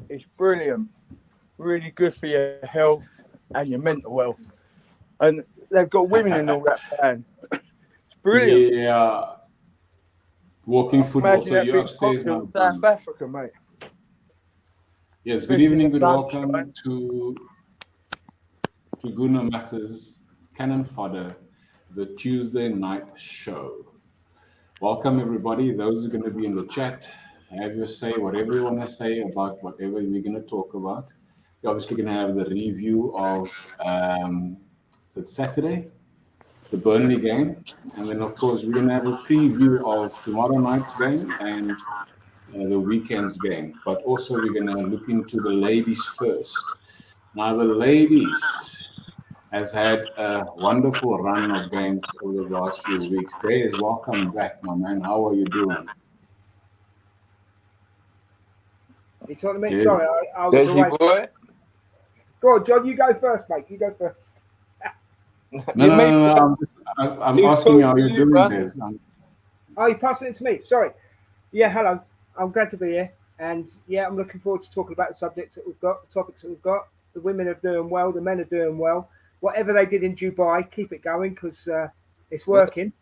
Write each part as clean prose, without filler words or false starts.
It's brilliant. Really good for your health and your mental health. And they've got women in all that band. It's brilliant. Yeah. Walking football. Imagine So that you're being upstairs popular now. in South Africa, mate. Yes, good evening, good welcome to Guna Matters Cannon Fodder, the Tuesday night show. Welcome everybody. Those who are going to be in the chat, have your say, whatever you want to say about whatever we're going to talk about. We're obviously going to have the review of Saturday, the Burnley game, and then of course we're going to have a preview of tomorrow night's game and the weekend's game. But also we're going to look into the ladies first. Now the ladies has had a wonderful run of games over the last few weeks. Des, welcome back, my man. How are you doing? You talking to me? Yes. Sorry, I was away. Boy. Go on, John. You go first, mate. You go first. No. I'm asking you how you're doing, Des. Oh, you passing it to me. Sorry. Yeah, hello. I'm glad to be here. And yeah, I'm looking forward to talking about the subjects that we've got, the topics that we've got. The women are doing well. The men are doing well. Whatever they did in Dubai, keep it going because it's working.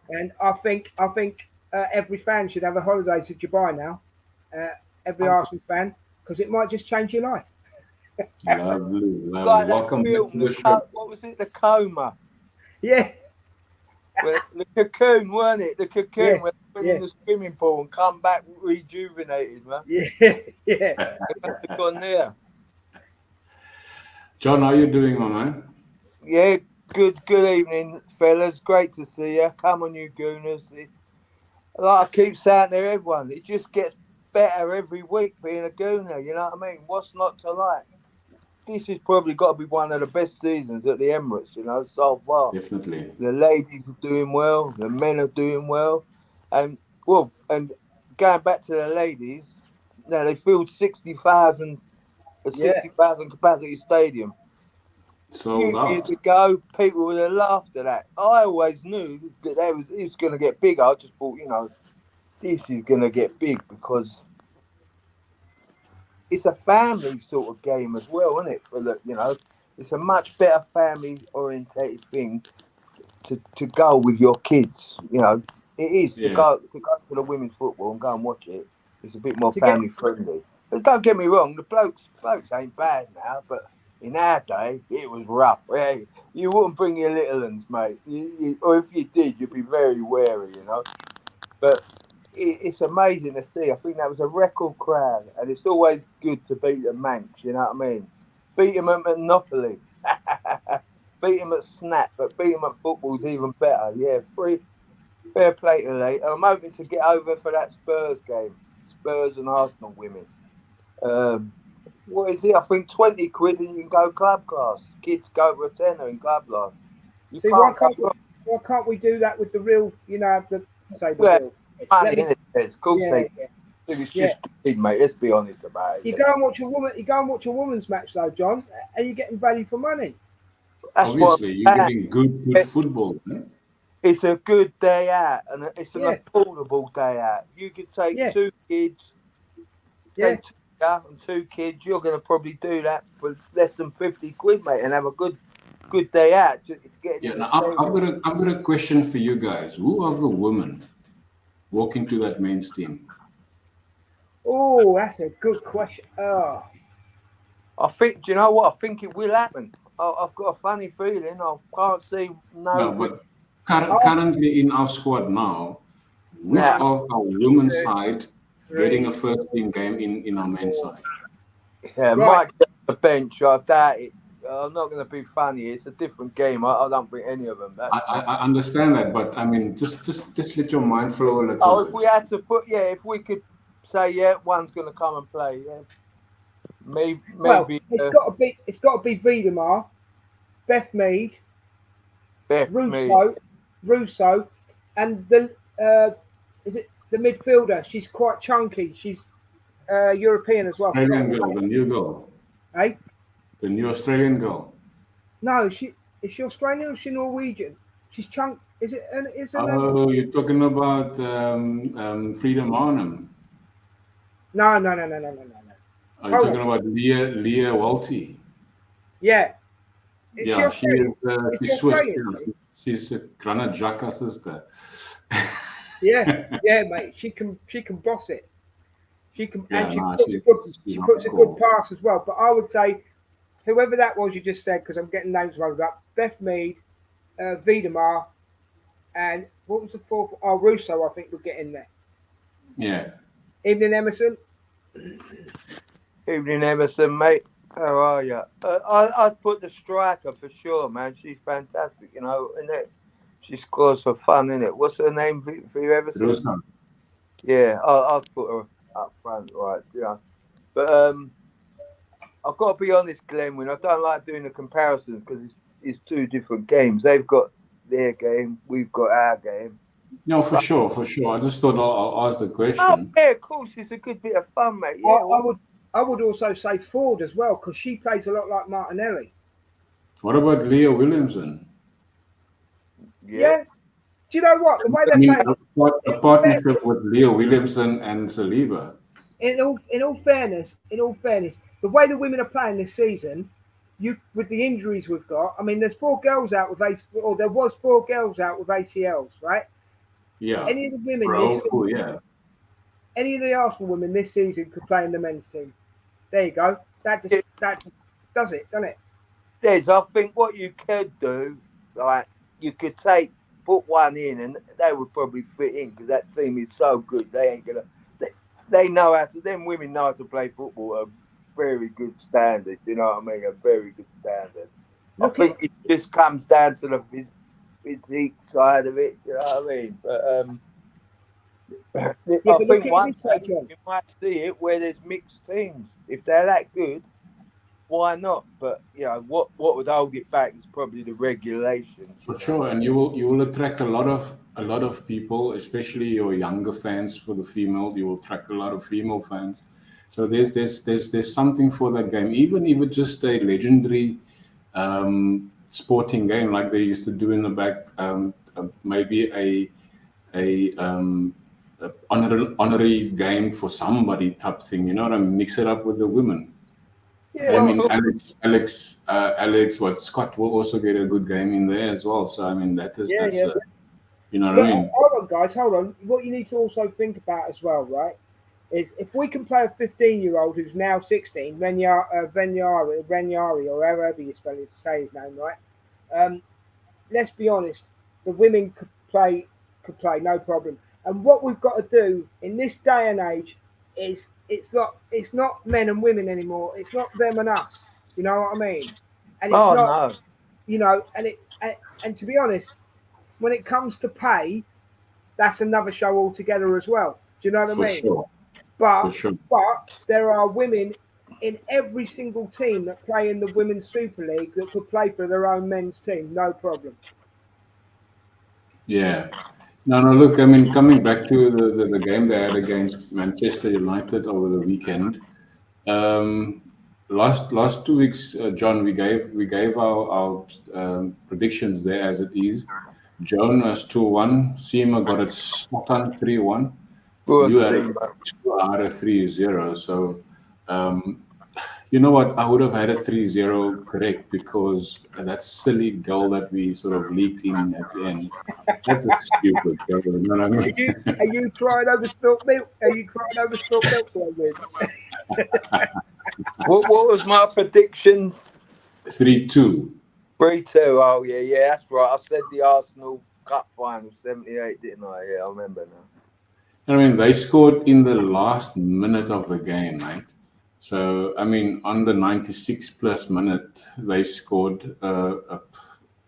And I think every fan should have a holiday to Dubai now. Every Arsenal fan, because it might just change your life. Lovely. Like Welcome that film, back to the show. what was it? The Coma. Yeah. The cocoon, weren't it? The cocoon Yeah, went in the swimming pool and come back rejuvenated, man. Yeah. Gone there. John, how you doing, my man? Yeah, good evening, fellas. Great to see you. Come on, you Gooners. Like I keep saying to everyone, it just gets better every week being a Gooner, you know what I mean? What's not to like? This has probably got to be one of the best seasons at the Emirates, you know, so far. Definitely. The ladies are doing well, the men are doing well. And going back to the ladies, now they filled 60,000 capacity stadium. So years ago, people would have laughed at that. I always knew that it was going to get bigger. I just thought, you know, this is going to get big because it's a family sort of game as well, isn't it? You know, it's a much better family-orientated thing to go with your kids. You know, it is to go to the women's football and go and watch it. It's a bit more family-friendly. But don't get me wrong, the blokes ain't bad now, but in our day, it was rough. Yeah, you wouldn't bring your little ones, mate. Or if you did, you'd be very wary, you know. But it's amazing to see. I think that was a record crowd, and it's always good to beat the Manx, you know what I mean? Beat them at Monopoly, beat them at Snap, but beat them at football's even better. Yeah, fair play to them. I'm hoping to get over for that Spurs game, Spurs and Arsenal women. What is it? I think 20 quid and you can go club class. Kids go for a tenner in club class. Why can't we do that with the real, you know, real? Money in it, it's cool. It's just big, mate. Let's be honest about it. You go and watch a woman's match though, John, and you're getting value for money. Obviously, you're getting good football. It's a good day out, and it's an affordable day out. You could take two kids, and two kids. You're going to probably do that for less than 50 quid, mate, and have a good day out. Now I've got a question for you guys. Who are the women walking to that men's team? Oh, that's a good question. Oh, I think. Do you know what? I think it will happen. I've got a funny feeling. I can't see but currently in our squad now, which of our women's side getting a first team game in our men's side? Yeah, might get the bench. I doubt it. I'm not going to be funny. It's a different game. I don't think any of them. I understand that, but I mean, just let your mind flow a little. Oh, if we had to put, if we could say, one's going to come and play. Yeah, maybe. Well, it's got to be Wiedemar, Beth Mead, Russo, and the is it the midfielder? She's quite chunky. She's European as well. Australian girl, the new girl. Hey? The new Australian girl. No, is she Australian or is she Norwegian? She's chunk. Is it? You're talking about Freedom Arnhem. No. Are you talking about Leah Walty? Yeah. Yeah, she's Swiss. She's a Granit Xhaka sister. Yeah, mate. She can boss it. She can, Yeah, and she's she puts a good pass as well. But I would say, whoever that was you just said, because I'm getting names rolled up, Beth Mead, Wiedemar, and what was the fourth? Oh, Russo, I think, would get in there. Yeah. Evening, Emerson. Evening, Emerson, mate. How are you? I'd put the striker for sure, man. She's fantastic, you know, and she scores for fun, innit? What's her name for you, Emerson? Rosa. Yeah, I'll put her up front, right? Yeah, but I've got to be honest, Glenn. I don't like doing the comparisons because it's two different games. They've got their game, we've got our game. No, for sure. I just thought I'll ask the question. Oh, yeah, of course, it's a good bit of fun, mate. Yeah, I would also say Ford as well because she plays a lot like Martinelli. What about Leah Williamson? Yeah. Do you know what? The way they're a partnership with Leah Williamson and Saliba. In all fairness, the way the women are playing this season, with the injuries we've got, I mean, there's 4 girls out with there was 4 girls out with ACLs, right? Yeah. Any of the women any of the Arsenal women this season could play in the men's team. There you go. That just does it, doesn't it? Des, I think what you could do, like, you could put one in, and they would probably fit in because that team is so good. They ain't gonna. They know how to. Them women know how to play football at a very good standard. You know what I mean? A very good standard. I think it just comes down to the physique side of it. You know what I mean? But I think one day you might see it where there's mixed teams. If they're that good, why not? But you know what would hold it back is probably the regulations. For sure, and you will attract a lot of people, especially your younger fans. For the female, you will attract a lot of female fans. So there's something for that game, even if it's just a legendary sporting game like they used to do in the back. Maybe a honorary game for somebody type thing. You know what I mean? Mix it up with the women. Yeah, I mean, Alex, Scott will also get a good game in there as well. So I mean, that's you know what I mean. Hold on, guys, hold on. What you need to also think about as well, right, is if we can play a 15-year-old who's now 16, Renyari, or however you say his name, right? Let's be honest, the women could play no problem. And what we've got to do in this day and age is it's not men and women anymore. It's not them and us. You know what I mean? And it's you know, and to be honest, when it comes to pay, that's another show altogether as well. Do you know what I mean? Sure. But there are women in every single team that play in the Women's Super League that could play for their own men's team, no problem. Yeah. No, look, I mean, coming back to the game they had against Manchester United over the weekend, last 2 weeks, John, we gave our predictions there as it is. Joan was 2-1, Seema got it spot on 3-1. You had it 2 out of 3-0. So, you know what? I would have had a 3-0 correct because that silly goal that we sort of leaked in at the end. That's a stupid goal. You know what I mean? Are you crying over spilt milk? What was my prediction? 3-2. 3-2. Oh yeah, that's right. I said the Arsenal Cup final 78, didn't I? Yeah, I remember now. I mean, they scored in the last minute of the game, right? So, I mean, on the 96th plus minute, they scored a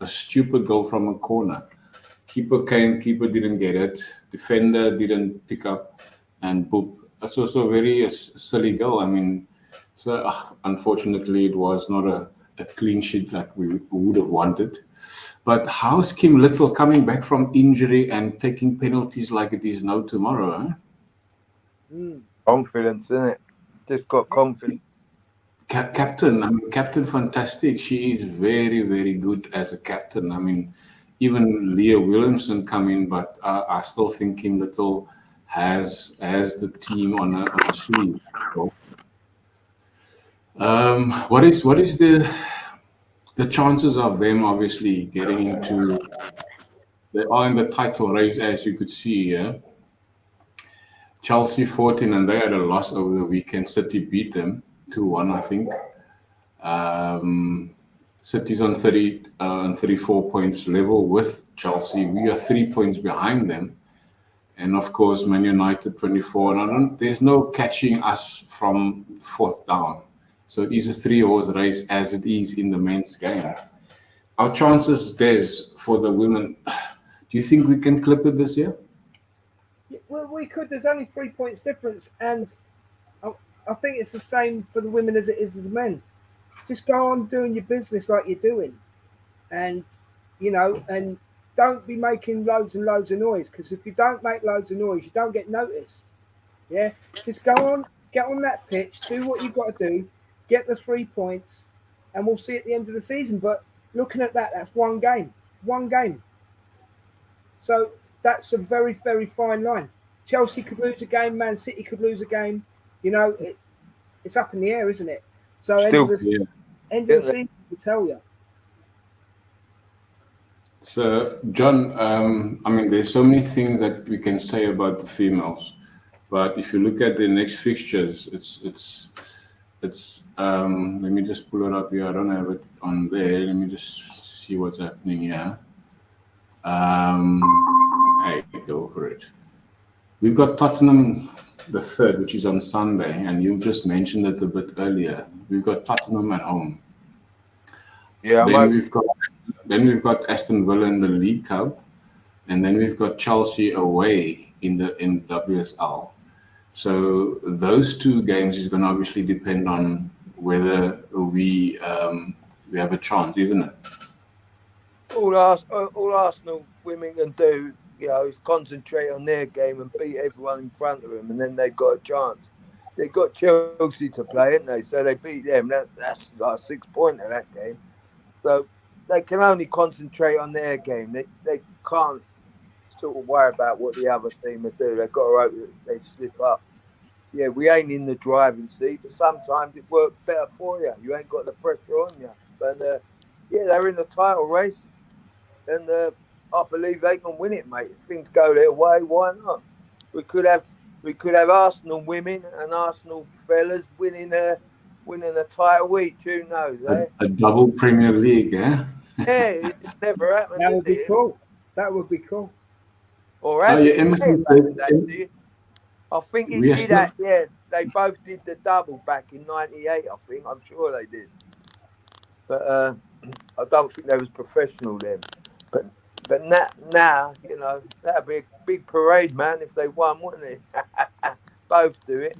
stupid goal from a corner. Keeper didn't get it. Defender didn't pick up, and boop. That's also a very silly goal. I mean, so unfortunately, it was not a clean sheet like we would have wanted. But how's Kim Little coming back from injury and taking penalties like it is no tomorrow? Huh? Confidence, isn't it? Just got confidence. Captain fantastic. She is very, very good as a captain. I mean, even Leah Williamson come in, but I still think Kim Little has the team on her sleeve. So, What is the chances of them obviously getting into? They are in the title race, as you could see here. Chelsea 14, and they had a loss over the weekend. City beat them 2-1, I think. City's on 34 points level with Chelsea. We are 3 points behind them. And of course, Man United 24. And there's no catching us from fourth down. So it is a 3-horse race as it is in the men's game. Our chances, Des, for the women, do you think we can clip it this year? Well, we could. There's only 3 points difference, and I think it's the same for the women as it is as the men. Just go on doing your business like you're doing, and and don't be making loads and loads of noise. Because if you don't make loads of noise, you don't get noticed. Yeah, just go on, get on that pitch, do what you've got to do, get the 3 points, and we'll see at the end of the season. But looking at that, that's one game. So that's a very, very fine line. Chelsea could lose a game, Man City could lose a game. It's up in the air, isn't it? So end of the season will tell you. So, John, I mean, there's so many things that we can say about the females, but if you look at the next fixtures, it's. Let me just pull it up here. I don't have it on there. Let me just see what's happening here. Hey, go for it. We've got Tottenham the 3rd, which is on Sunday, and you just mentioned it a bit earlier. We've got Tottenham at home. Yeah. Then we've got Aston Villa in the League Cup, and then we've got Chelsea away in WSL. So those 2 games is going to obviously depend on whether we have a chance, isn't it? All Arsenal women can do, is concentrate on their game and beat everyone in front of them, and then they've got a chance. They've got Chelsea to play, haven't they? So they beat them. That's like 6 points of that game. So they can only concentrate on their game. They can't sort of worry about what the other team will do. They've got to hope that they slip up. Yeah, we ain't in the driving seat, but sometimes it works better for you. You ain't got the pressure on you. But they're in the title race, and I believe they can win it, mate. If things go their way, why not? We could have Arsenal women and Arsenal fellas winning a title each. Who knows? A double Premier League, eh? Yeah, it's never happened. That would be cool. That would be cool. Or Emerson said, I think he did that. Yeah, they both did the double back in '98. I think. I'm sure they did. But I don't think they was professional then. But now, that'd be a big parade, man. If they won, wouldn't it? Both do it.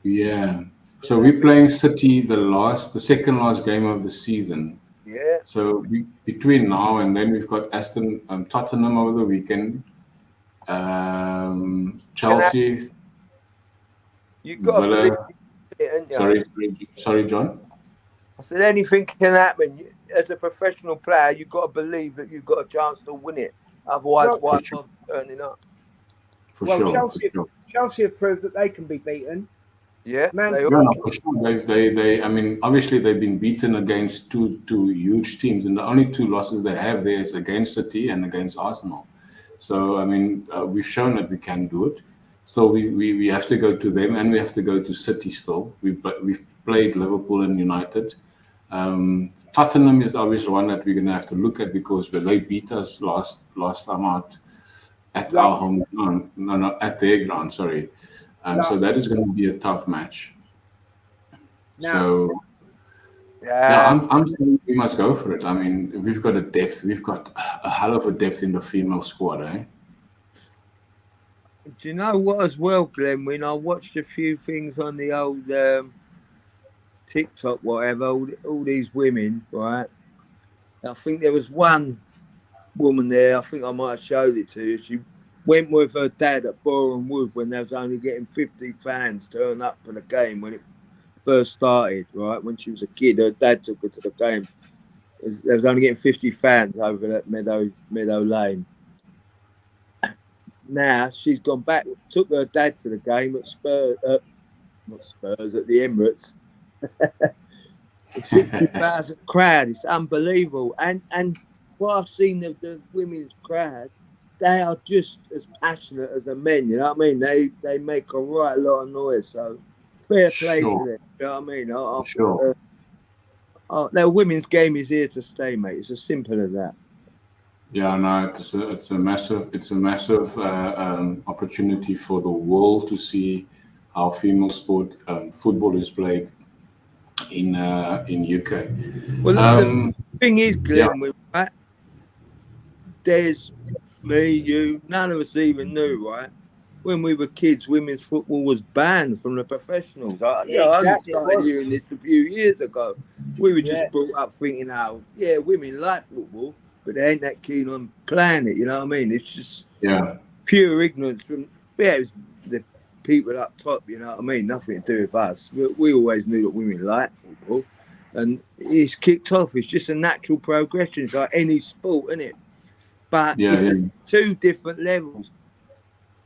Yeah. So we're playing City the second last game of the season. Yeah. So between now and then, we've got Tottenham over the weekend. Chelsea. You got to believe it, sorry, John. I said anything can happen. As a professional player, you've got to believe that you've got a chance to win it. Otherwise, why not turning up? For sure. Chelsea have proved that they can be beaten. Yeah, for sure. They. I mean, obviously they've been beaten against two huge teams, and the only 2 losses they have there is against City and against Arsenal. So I mean, we've shown that we can do it. So we have to go to them, and we have to go to City still. We've played Liverpool and United. Tottenham is obviously one that we're going to have to look at because they beat us last time out at our home ground. No, at their ground. Sorry. So that is going to be a tough match. I'm saying we must go for it. I mean, we've got a depth. We've got a hell of a depth in the female squad, eh? Do you know what as well, Glenn? When I watched a few things on the old TikTok, whatever, all these women, right? I think there was one woman there, I think I might have showed it to you. She went with her dad at Boreham Wood when they was only getting 50 fans turn up for the game when it first started, right? When she was a kid, her dad took her to the game. They was only getting 50 fans over at Meadow Lane. Now she's gone back, took her dad to the game at Spurs, not Spurs, at the Emirates. 60,000 crowd. It's unbelievable. And what I've seen of the women's crowd, they are just as passionate as the men. You know what I mean? They make a right lot of noise. So fair play to them. You know what I mean? Sure. Their women's game is here to stay, mate. It's as simple as that. Yeah, no, it's a massive opportunity for the world to see how female sport football is played in UK. Well, the thing is, Glenn, right? There's me, you, none of us even knew, right? When we were kids, women's football was banned from the professionals. I only started hearing this a few years ago. We were just brought up thinking, women like football, but they ain't that keen on playing it. You know what I mean? It's just pure ignorance from it was the people up top. You know what I mean? Nothing to do with us. We always knew that women like football, and it's kicked off. It's just a natural progression. It's like any sport, isn't it? But it's two different levels.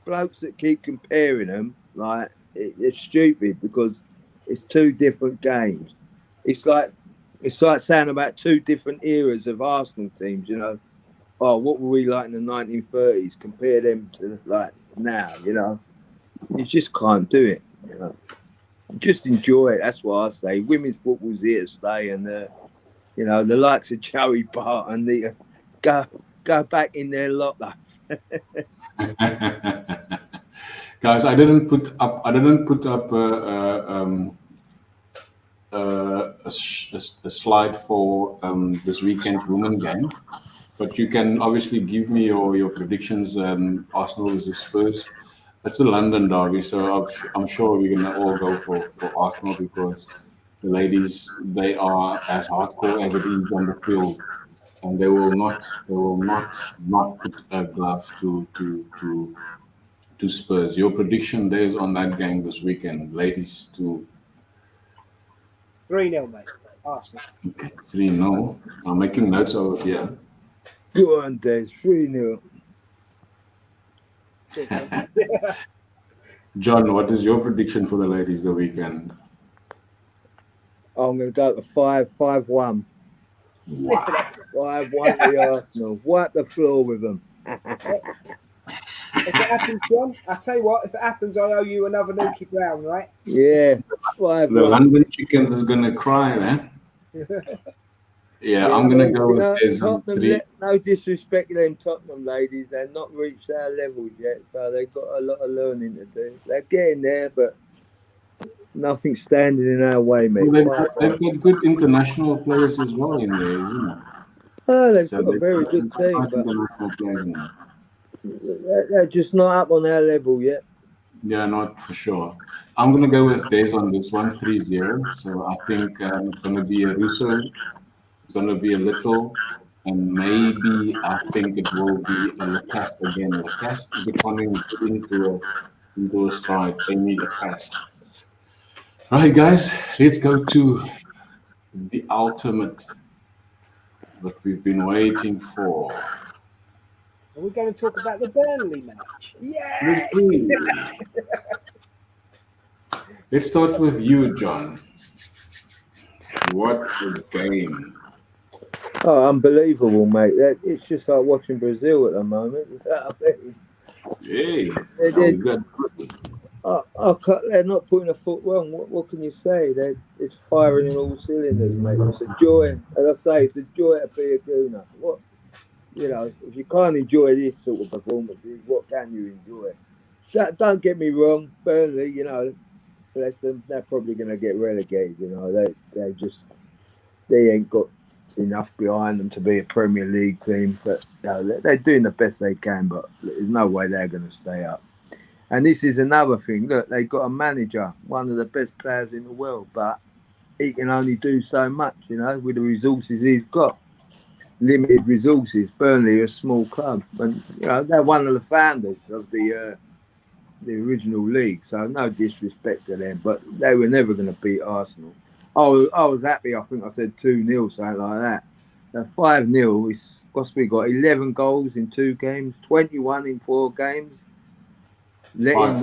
Blokes that keep comparing them, like it's stupid because it's two different games. It's like saying about two different eras of Arsenal teams. You know, what were we like in the 1930s? Compare them to like now. You know, you just can't do it. You know, just enjoy it. That's what I say. Women's football's here to stay, and you know, the likes of Joey Barton need to go back in their locker. Guys, I didn't put up a slide for this weekend's women game, but you can obviously give me your predictions. Arsenal versus Spurs. It's a London derby, so I'm sure we're gonna all go for Arsenal because the ladies, they are as hardcore as it is on the field, and they will not put a glove to Spurs. Your prediction there is on that game this weekend, ladies, to 3-0, mate. Arsenal. Okay, 3-0. I'm making notes of it here. Go on, Des. 3-0. John, what is your prediction for the ladies the weekend? I'm going to go to 5-1. Wow. 5-1 the Arsenal. Wipe the floor with them. If it happens, John, I tell you what, if it happens, I owe you another Nuki Brown, right? Yeah. 5-1. The London Chickens is going to cry, man. Yeah, I'm going to go with Tottenham. No disrespect to them Tottenham ladies. They've not reached our levels yet, so they've got a lot of learning to do. They're getting there, but nothing's standing in our way, mate. Well, they've got good international players as well in there, isn't it? Oh, they've got a very good team, but they're just not up on our level yet. Yeah, not for sure. I'm going to go with Des on this one, 3-0. So I think it's going to be a Russo. It's going to be a Little. And maybe I think it will be a Lacaste again. Lacaste is becoming into a stride. They need Lacaste. All right, guys, let's go to the ultimate that we've been waiting for. Are we going to talk about the Burnley match? Yeah! Let's start with you, John. What a game. Oh, unbelievable, mate. It's just like watching Brazil at the moment. Hey, they're not putting a foot wrong. What can you say? It's firing in all cylinders, mate. It's a joy. As I say, it's a joy to be a Gooner. If you can't enjoy this sort of performances, what can you enjoy? Don't get me wrong, Burnley, bless them, they're probably going to get relegated. They ain't got enough behind them to be a Premier League team, but they're doing the best they can, but there's no way they're going to stay up. And this is another thing. Look, they've got a manager, one of the best players in the world, but he can only do so much, with the resources he's got. Limited resources. Burnley are a small club, and they're one of the founders of the original league. So no disrespect to them, but they were never going to beat Arsenal. I was happy. I think I said 2-0, something like that. Now 5-0. It's we got 11 goals in 2 games, 21 in 4 games. Letting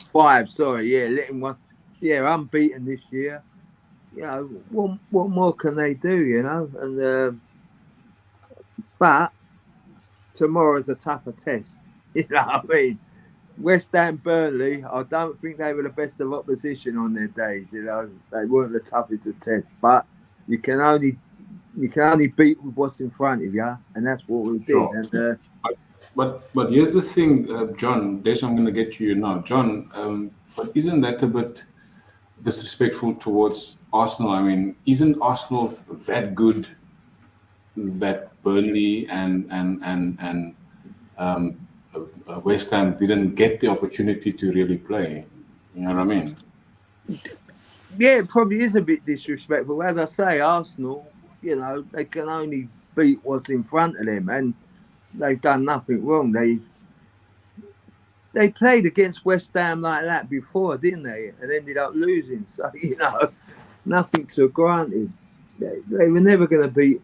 5. Sorry, yeah, letting one. unbeaten this year. You know, what more can they do? You know, and but tomorrow's a tougher test. You know what I mean? West Ham, Burnley, I don't think they were the best of opposition on their days. You know, they weren't the toughest of tests, but you can only beat with what's in front of you, and that's what we did. And but here's the thing, John. Des, I'm going to get to you now, John. But isn't that a bit disrespectful towards Arsenal? I mean, isn't Arsenal that good that Burnley and West Ham didn't get the opportunity to really play? You know what I mean? Yeah, it probably is a bit disrespectful. As I say, Arsenal, you know, they can only beat what's in front of them, and they've done nothing wrong. They played against West Ham like that before, didn't they? And ended up losing. So, you know, nothing's for granted. They were never going to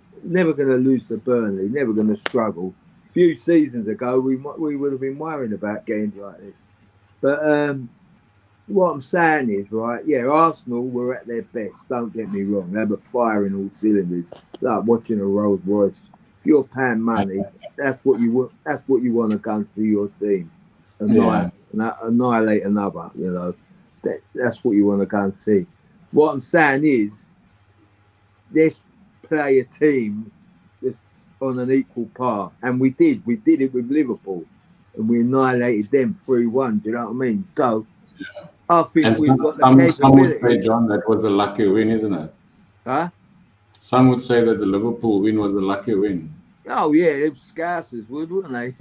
lose to Burnley, never going to struggle. A few seasons ago, we would have been worried about games like this. But what I'm saying is, right, yeah, Arsenal were at their best, don't get me wrong. They were firing all cylinders, like watching a Rolls Royce. If you're paying money, that's what you want to go and see your team. Annihilate another, you know. That's what you want to go and see. What I'm saying is, let's play a team that's on an equal par. And we did. We did it with Liverpool. And we annihilated them 3-1. Do you know what I mean? So, I think we've got the capability. Some would say, John, that was a lucky win, isn't it? Huh? Some would say that the Liverpool win was a lucky win. Oh, yeah, they were Scousers, wouldn't they?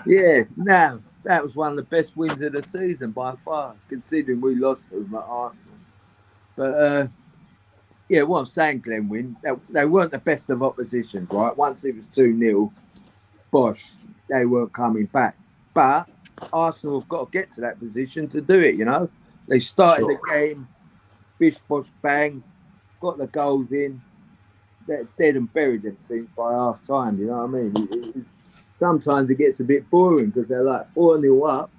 Yeah, no, that was one of the best wins of the season by far, considering we lost to them at Arsenal. But, yeah, what I'm saying, Glenn, they weren't the best of oppositions, right? Once it was 2-0, bosh, they weren't coming back. But Arsenal have got to get to that position to do it, you know. They started the game, bish, bosh, bang, got the goals in. They're dead and buried them teams by half time, you know what I mean? Sometimes it gets a bit boring because they're like 4-0 up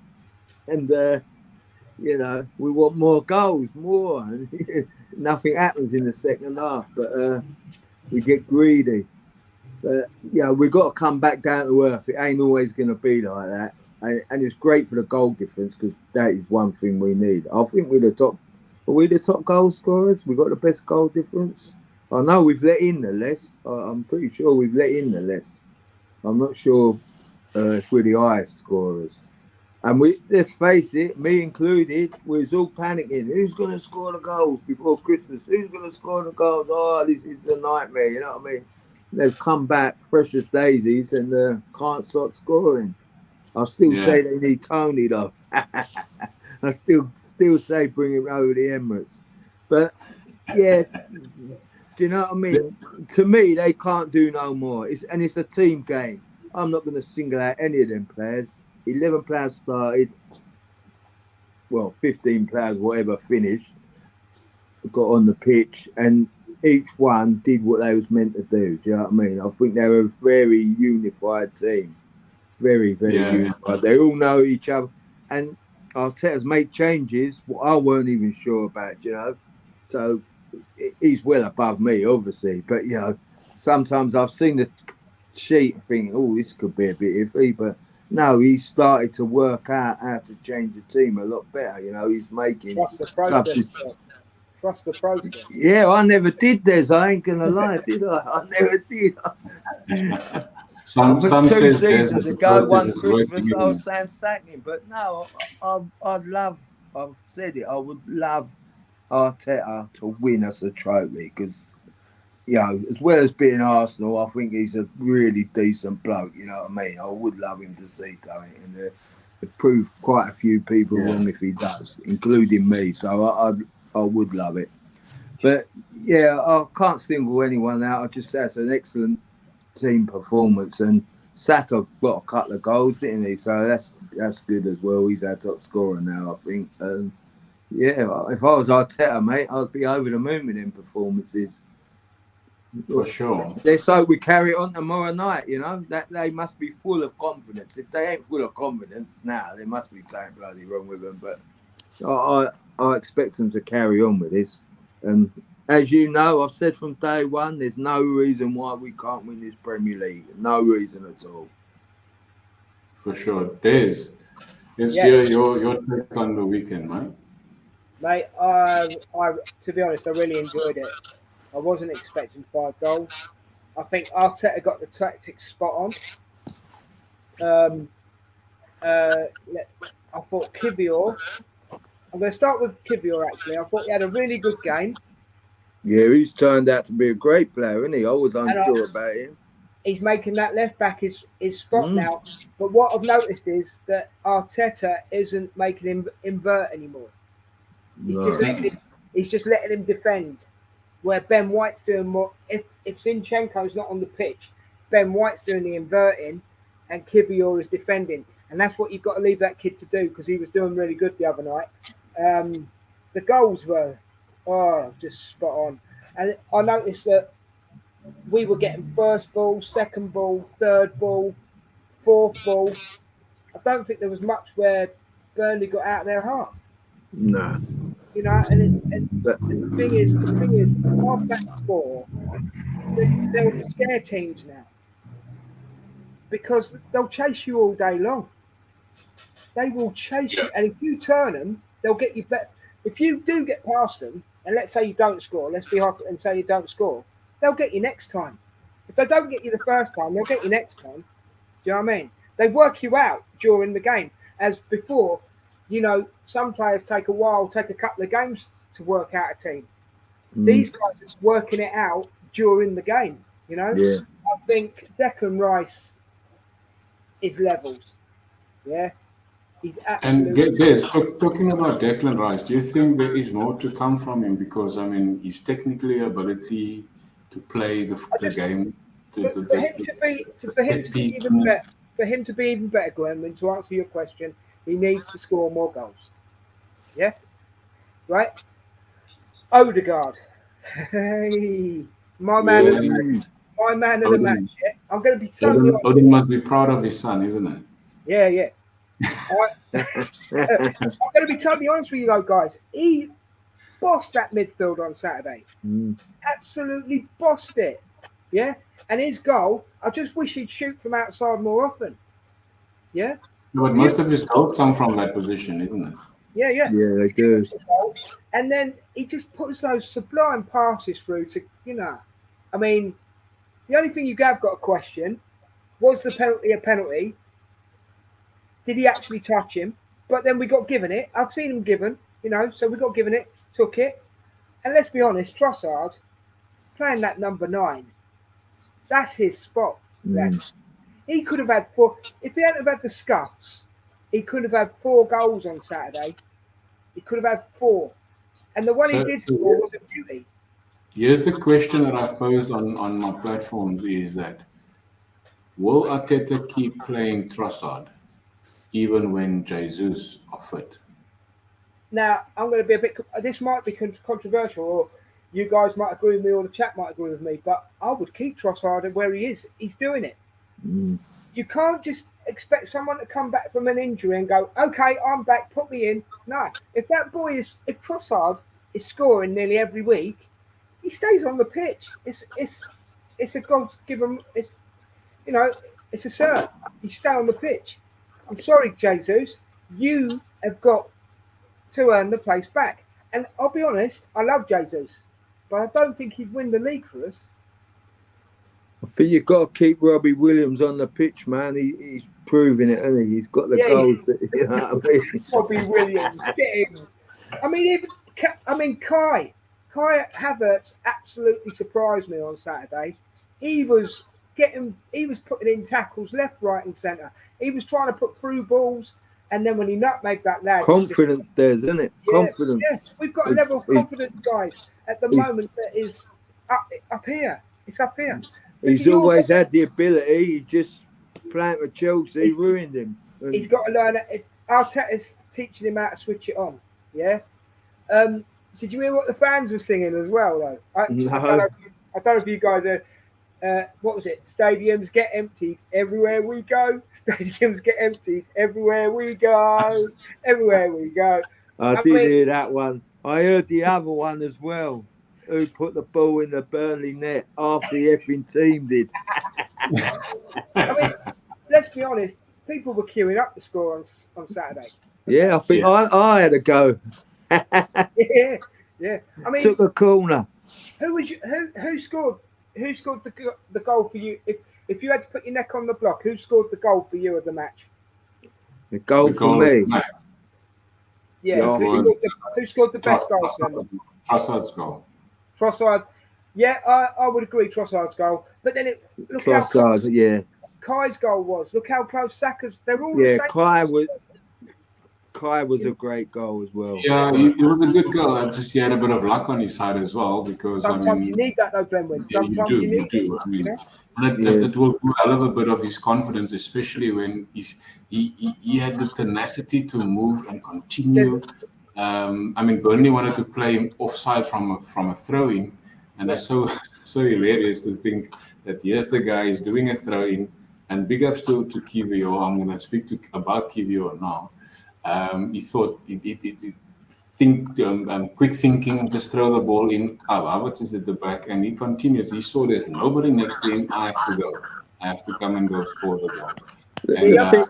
and, you know, we want more goals, more. And nothing happens in the second half, but we get greedy. But, yeah, we've got to come back down to earth. It ain't always going to be like that. And it's great for the goal difference because that is one thing we need. I think we're the top goal scorers. We've got the best goal difference. I know we've let in the less. I'm pretty sure we've let in the less. I'm not sure if we're the highest scorers. And let's face it, me included, we was all panicking. Who's going to score the goals before Christmas? Who's going to score the goals? Oh, this is a nightmare, you know what I mean? They've come back fresh as daisies and can't stop scoring. I still say they need Tony, though. I still say bring him over the Emirates. But, yeah... Do you know what I mean? To me, they can't do no more. It's a team game. I'm not going to single out any of them players. 11 players started. Well, 15 players, whatever, finished. Got on the pitch. And each one did what they was meant to do. Do you know what I mean? I think they were a very unified team. Very, very unified. They all know each other. And Arteta's made changes what I weren't even sure about, you know. So... he's well above me, obviously, but you know, sometimes I've seen the sheet and think, oh, this could be a bit iffy, but no, he started to work out how to change the team a lot better. You know, he's making trust the process. Trust the process. Yeah, I never did this. I ain't gonna lie, did I? I never did. Some 2 says seasons ago, one Christmas, working, I was saying sacking, but no, I'd love. I've said it. I would love Arteta to win us a trophy because, you know, as well as being Arsenal, I think he's a really decent bloke. You know what I mean? I would love him to see something, and it proved quite a few people wrong if he does, including me. So I would love it. But yeah, I can't single anyone out. I just say it's an excellent team performance, and Saka got a couple of goals, didn't he? So that's good as well. He's our top scorer now, I think. Yeah, if I was Arteta, mate, I'd be over the moon with them performances. For sure. Let's hope we carry it on tomorrow night, you know. That they must be full of confidence. If they ain't full of confidence now, there must be something bloody wrong with them. But I expect them to carry on with this. And as you know, I've said from day one, there's no reason why we can't win this Premier League. No reason at all. For sure. Des, let's hear your take on the weekend, mate. Mate, I to be honest, I really enjoyed it. I wasn't expecting 5 goals. I think Arteta got the tactics spot on. I thought Kivior. I'm going to start with Kivior, actually. I thought he had a really good game. Yeah, he's turned out to be a great player, isn't he? I was unsure about him. He's making that left back his spot now. But what I've noticed is that Arteta isn't making him invert anymore. He's just letting him defend. Where Ben White's doing more. If Zinchenko's not on the pitch, Ben White's doing the inverting and Kivior is defending. And that's what you've got to leave that kid to do, because he was doing really good the other night. The goals were just spot on. And I noticed that we were getting first ball, second ball, third ball, fourth ball. I don't think there was much where Burnley got out of their half. No. You know, and the thing is, our back four, they'll scare teams now. Because they'll chase you all day long. They will chase you, and if you turn them, they'll get you better. If you do get past them, and let's say you don't score, let's be hard and say you don't score, they'll get you next time. If they don't get you the first time, they'll get you next time. Do you know what I mean? They work you out during the game. As before, you know, some players take a couple of games to work out a team. These guys are working it out during the game, you know? Yeah. I think Declan Rice is levels. Yeah. He's absolutely. And Des, talking about Declan Rice, do you think there is more to come from him? Because, I mean, his technically ability to play the game. For him to be even better, Glenn, and to answer your question, he needs to score more goals. Yes? Right? Odegaard. Hey, my man of the match. My man of the match. Yeah? I'm going to be totally honest. Odin must be proud of his son, isn't it? Yeah. I'm going to be totally honest with you, though, guys. He bossed that midfield on Saturday. Absolutely bossed it. Yeah? And his goal, I just wish he'd shoot from outside more often. Yeah? But most of his goals come from that position, isn't it? Yeah. Yeah, they do. And then he just puts those sublime passes through to, you know, I mean, the only thing you have got to question, was the penalty a penalty? Did he actually touch him? But then we got given it. I've seen him given, you know, so we got given it, took it. And let's be honest, Trossard, playing that number 9, that's his spot. He could have had 4. If he hadn't have had the scuffs, he could have had 4 goals on Saturday. He could have had 4. And the one he did score was a beauty. Here's the question that I've posed on my platform is that, will Arteta keep playing Trossard even when Jesus are fit? Now, I'm going to be this might be controversial, or you guys might agree with me, or the chat might agree with me, but I would keep Trossard where he is. He's doing it. You can't just expect someone to come back from an injury and go, okay, I'm back, put me in. No, if Trossard is scoring nearly every week, he stays on the pitch. It's a God-given, it's a cert. He stay on the pitch. I'm sorry, Jesus, you have got to earn the place back. And I'll be honest, I love Jesus, but I don't think he'd win the league for us. I think you've got to keep Robbie Williams on the pitch, man. He's proving it, hasn't he? He's got the goals. You know what I mean? Robbie Williams, get him. I mean, Kai Havertz absolutely surprised me on Saturday. He was putting in tackles left, right, and centre. He was trying to put through balls, and then when he nutmegged that lad, confidence there, isn't it? Confidence. Yes, we've got a level of confidence, guys, at the moment that is up here. It's up here. He's always had the ability. He just playing with Chelsea ruined him. He's got to learn it. Arteta's teaching him how to switch it on. Yeah. Did you hear what the fans were singing as well, though? I don't know if you guys are. What was it? Stadiums get emptied everywhere we go. Stadiums get emptied everywhere we go. Everywhere we go. I did hear that one. I heard the other one as well. Who put the ball in the Burnley net after the effing team did? I mean, let's be honest. People were queuing up to score on Saturday. Yeah, I think I had a go. yeah. I mean, took a corner. Who scored? Who scored the goal for you? If you had to put your neck on the block, who scored the goal for you of the match? The goal for me. Yeah. Who scored the best goal? Trossard's goal. Trossard. Yeah, I would agree. Trossard's goal. But then look Trossard, how Kai's goal was. Look how close Saka's. They're all the same. Kai was a great goal as well. Yeah, it was a good goal. Just he had a bit of luck on his side as well, because sometimes you need that though, Glenwood. Sometimes you do. I mean, it will do a little bit of his confidence, especially when he had the tenacity to move and continue. I mean, Burnley wanted to play him offside from a throw-in, and that's so hilarious to think that here's the guy is doing a throw-in, and big ups to Kivio. I'm going to speak about Kivio now. He thought quick thinking, just throw the ball in. Havertz is at the back, and he continues. He saw there's nobody next to him. I have to go. I have to come and go score the ball. And,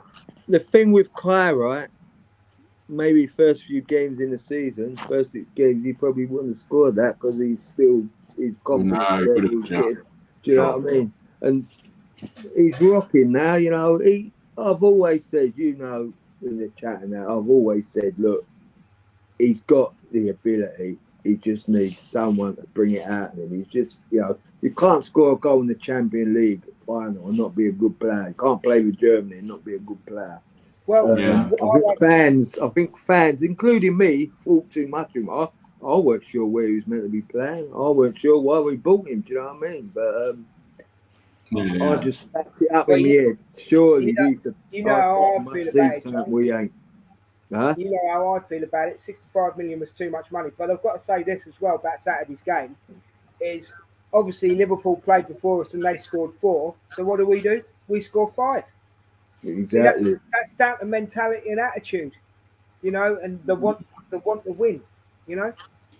the thing with Kai, right? Maybe first few games in the season, first 6 games, he probably wouldn't have scored that because he's confident. Do you know what I mean? And he's rocking now. You know, I've always said, in the chat and that, I've always said, look, he's got the ability. He just needs someone to bring it out of him. He's just, you can't score a goal in the Champions League final and not be a good player. You can't play with Germany and not be a good player. Well, I think fans, including me, thought too much of him. I weren't sure where he was meant to be playing. I weren't sure why we bought him. Do you know what I mean? But I just stacked it up in my head. Surely these are how I feel about it. We ain't. Huh? You know how I feel about it. 65 million was too much money. But I've got to say this as well about Saturday's game. Is obviously Liverpool played before us and they scored 4. So what do? We score 5. Exactly. See, that's down to mentality and attitude, and the want to win,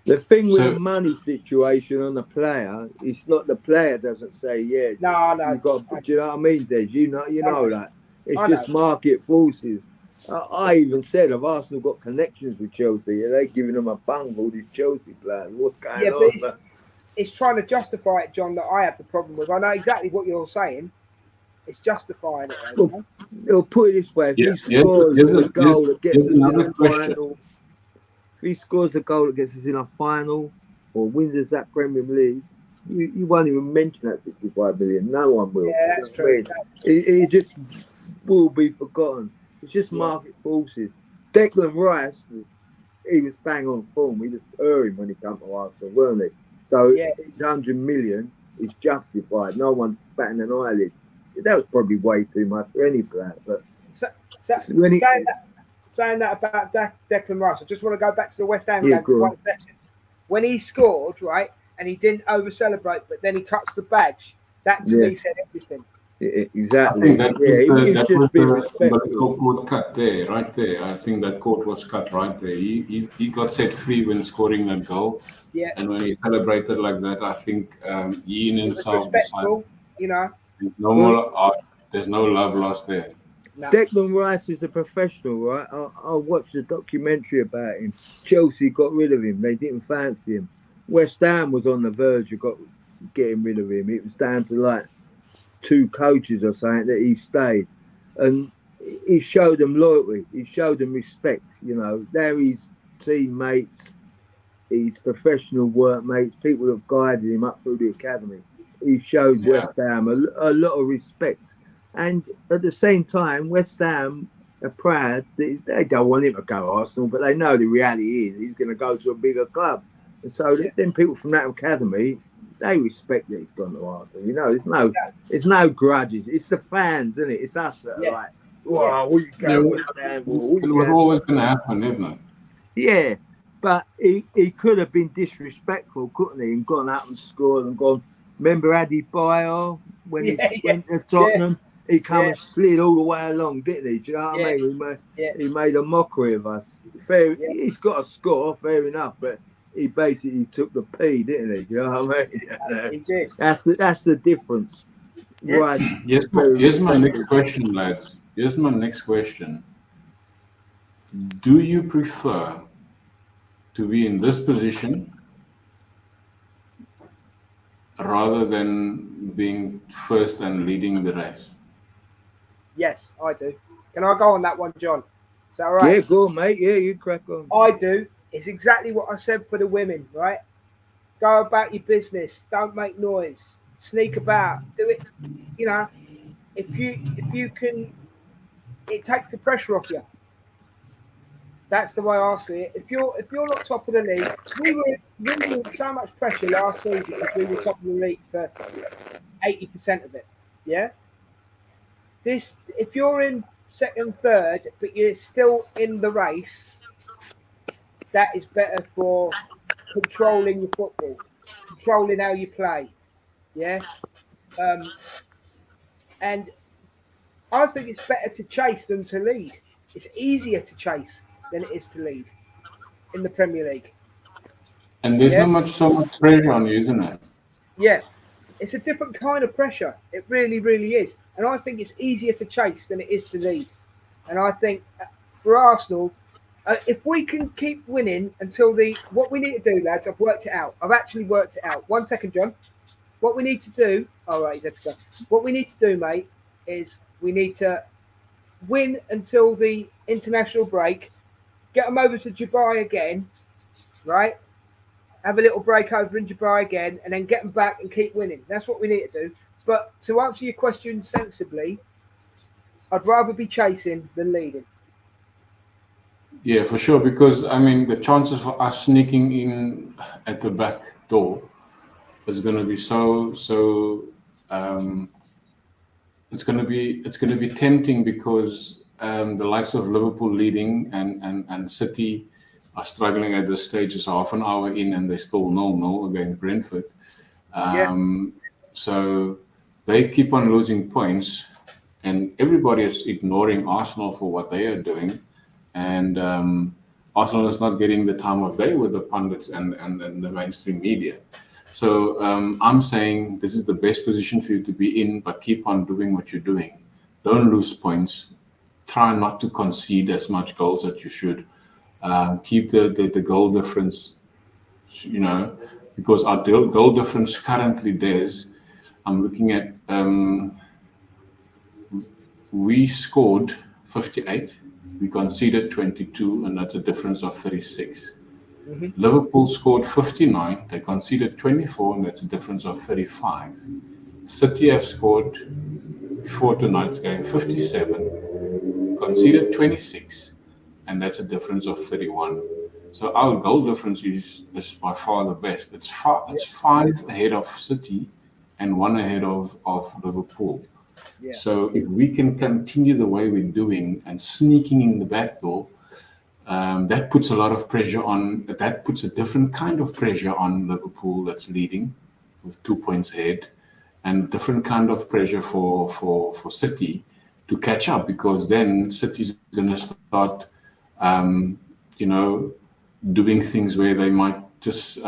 The thing with the money situation on the player, it's not the player doesn't say, no. You got, do you know what I mean, Des? You know that. It's just market forces. I even said, if Arsenal got connections with Chelsea, are they giving them a bung for all these Chelsea players? What's going on? But it's trying to justify it, John, that I have the problem with. I know exactly what you're saying. It's justifying it. Well, it'll put it this way: if he scores a goal that gets us in a final, if he scores a goal that gets us in a final, or wins us that Premier League, you won't even mention that 65 million. No one will. Yeah, that's true. It just will be forgotten. It's just market forces. Declan Rice, he was bang on form. He was erring when he came to Arsenal, weren't he? So his 100 million is justified. No one's batting an eyelid. That was probably way too much for any player. But saying that about Declan Rice, I just want to go back to the West Ham game for 1 second. When he scored, right, and he didn't over-celebrate, but then he touched the badge, that to me said everything. Exactly. That was the court cut there, right there. I think that court was cut right there. He got set free when scoring that goal. Yeah. And when he celebrated like that, I think he in himself decided, there's no love lost there. No. Declan Rice is a professional, right? I watched a documentary about him. Chelsea got rid of him. They didn't fancy him. West Ham was on the verge of getting rid of him. It was down to 2 coaches or something that he stayed. And he showed them loyalty. He showed them respect. They're his teammates, his professional workmates, people that have guided him up through the academy. He showed West Ham a lot of respect. And at the same time, West Ham are proud that they don't want him to go to Arsenal, but they know the reality is he's going to go to a bigger club. And so then people from that academy, they respect that he's gone to Arsenal. It's no grudges. It's the fans, isn't it? It's us that are like, wow, what you going West Ham? It was always going to happen, isn't it? Yeah, but he could have been disrespectful, couldn't he? And gone out and scored and gone. Remember Adi Bayo when he went to Tottenham? he come and slid all the way along, didn't he? Do you know what I mean? He made a mockery of us. He's got a score, fair enough, but he basically took the P, didn't he? Do you know what I mean? He did. That's the difference. Yeah. Right. Here's my next question, lads. Here's my next question. Do you prefer to be in this position rather than being first and leading the race? Yes, I do. Can I go on that one, John? Is that all right? Yeah, go on, mate. Yeah, you crack on. I do. It's exactly what I said for the women, right? Go about your business. Don't make noise. Sneak about. Do it. You know, if you can, it takes the pressure off you. That's the way I see it. If you're not top of the league, we were under so much pressure last season because we were top of the league for 80% of it. Yeah. If you're in second, third, but you're still in the race, that is better for controlling your football, controlling how you play. Yeah. And I think it's better to chase than to lead. It's easier to chase than it is to lead in the Premier League. And there's not so much pressure on you, isn't it? Yeah. It's a different kind of pressure. It really, really is. And I think it's easier to chase than it is to lead. And I think for Arsenal, if we can keep winning until what we need to do, lads, I've worked it out. I've actually worked it out. 1 second, John. What we need to do, all right, he's had to go. What we need to do, mate, is we need to win until the international break, get them over to Dubai again, right? Have a little break over in Dubai again, and then get them back and keep winning. That's what we need to do. But to answer your question sensibly, I'd rather be chasing than leading. Yeah, for sure. Because I mean, the chances for us sneaking in at the back door is going to be so. It's going to be tempting because the likes of Liverpool leading and City are struggling at this stage. It's half an hour in and they're still 0-0 against Brentford. So they keep on losing points, and everybody is ignoring Arsenal for what they are doing. And Arsenal is not getting the time of day with the pundits and the mainstream media. So I'm saying this is the best position for you to be in, but keep on doing what you're doing. Don't lose points. Try not to concede as much goals as you should. Keep the goal difference, because our goal difference currently there's, I'm looking at, we scored 58, we conceded 22, and that's a difference of 36. Mm-hmm. Liverpool scored 59, they conceded 24, and that's a difference of 35. City have scored, before tonight's game, 57, conceded 26, and that's a difference of 31. So our goal difference is by far the best. It's 5 ahead of City and 1 ahead of Liverpool. Yeah. So if we can continue the way we're doing and sneaking in the back door, that puts a lot of pressure on. That puts a different kind of pressure on Liverpool that's leading with 2 points ahead, and different kind of pressure for City to catch up, because then City's going to start, doing things where they might just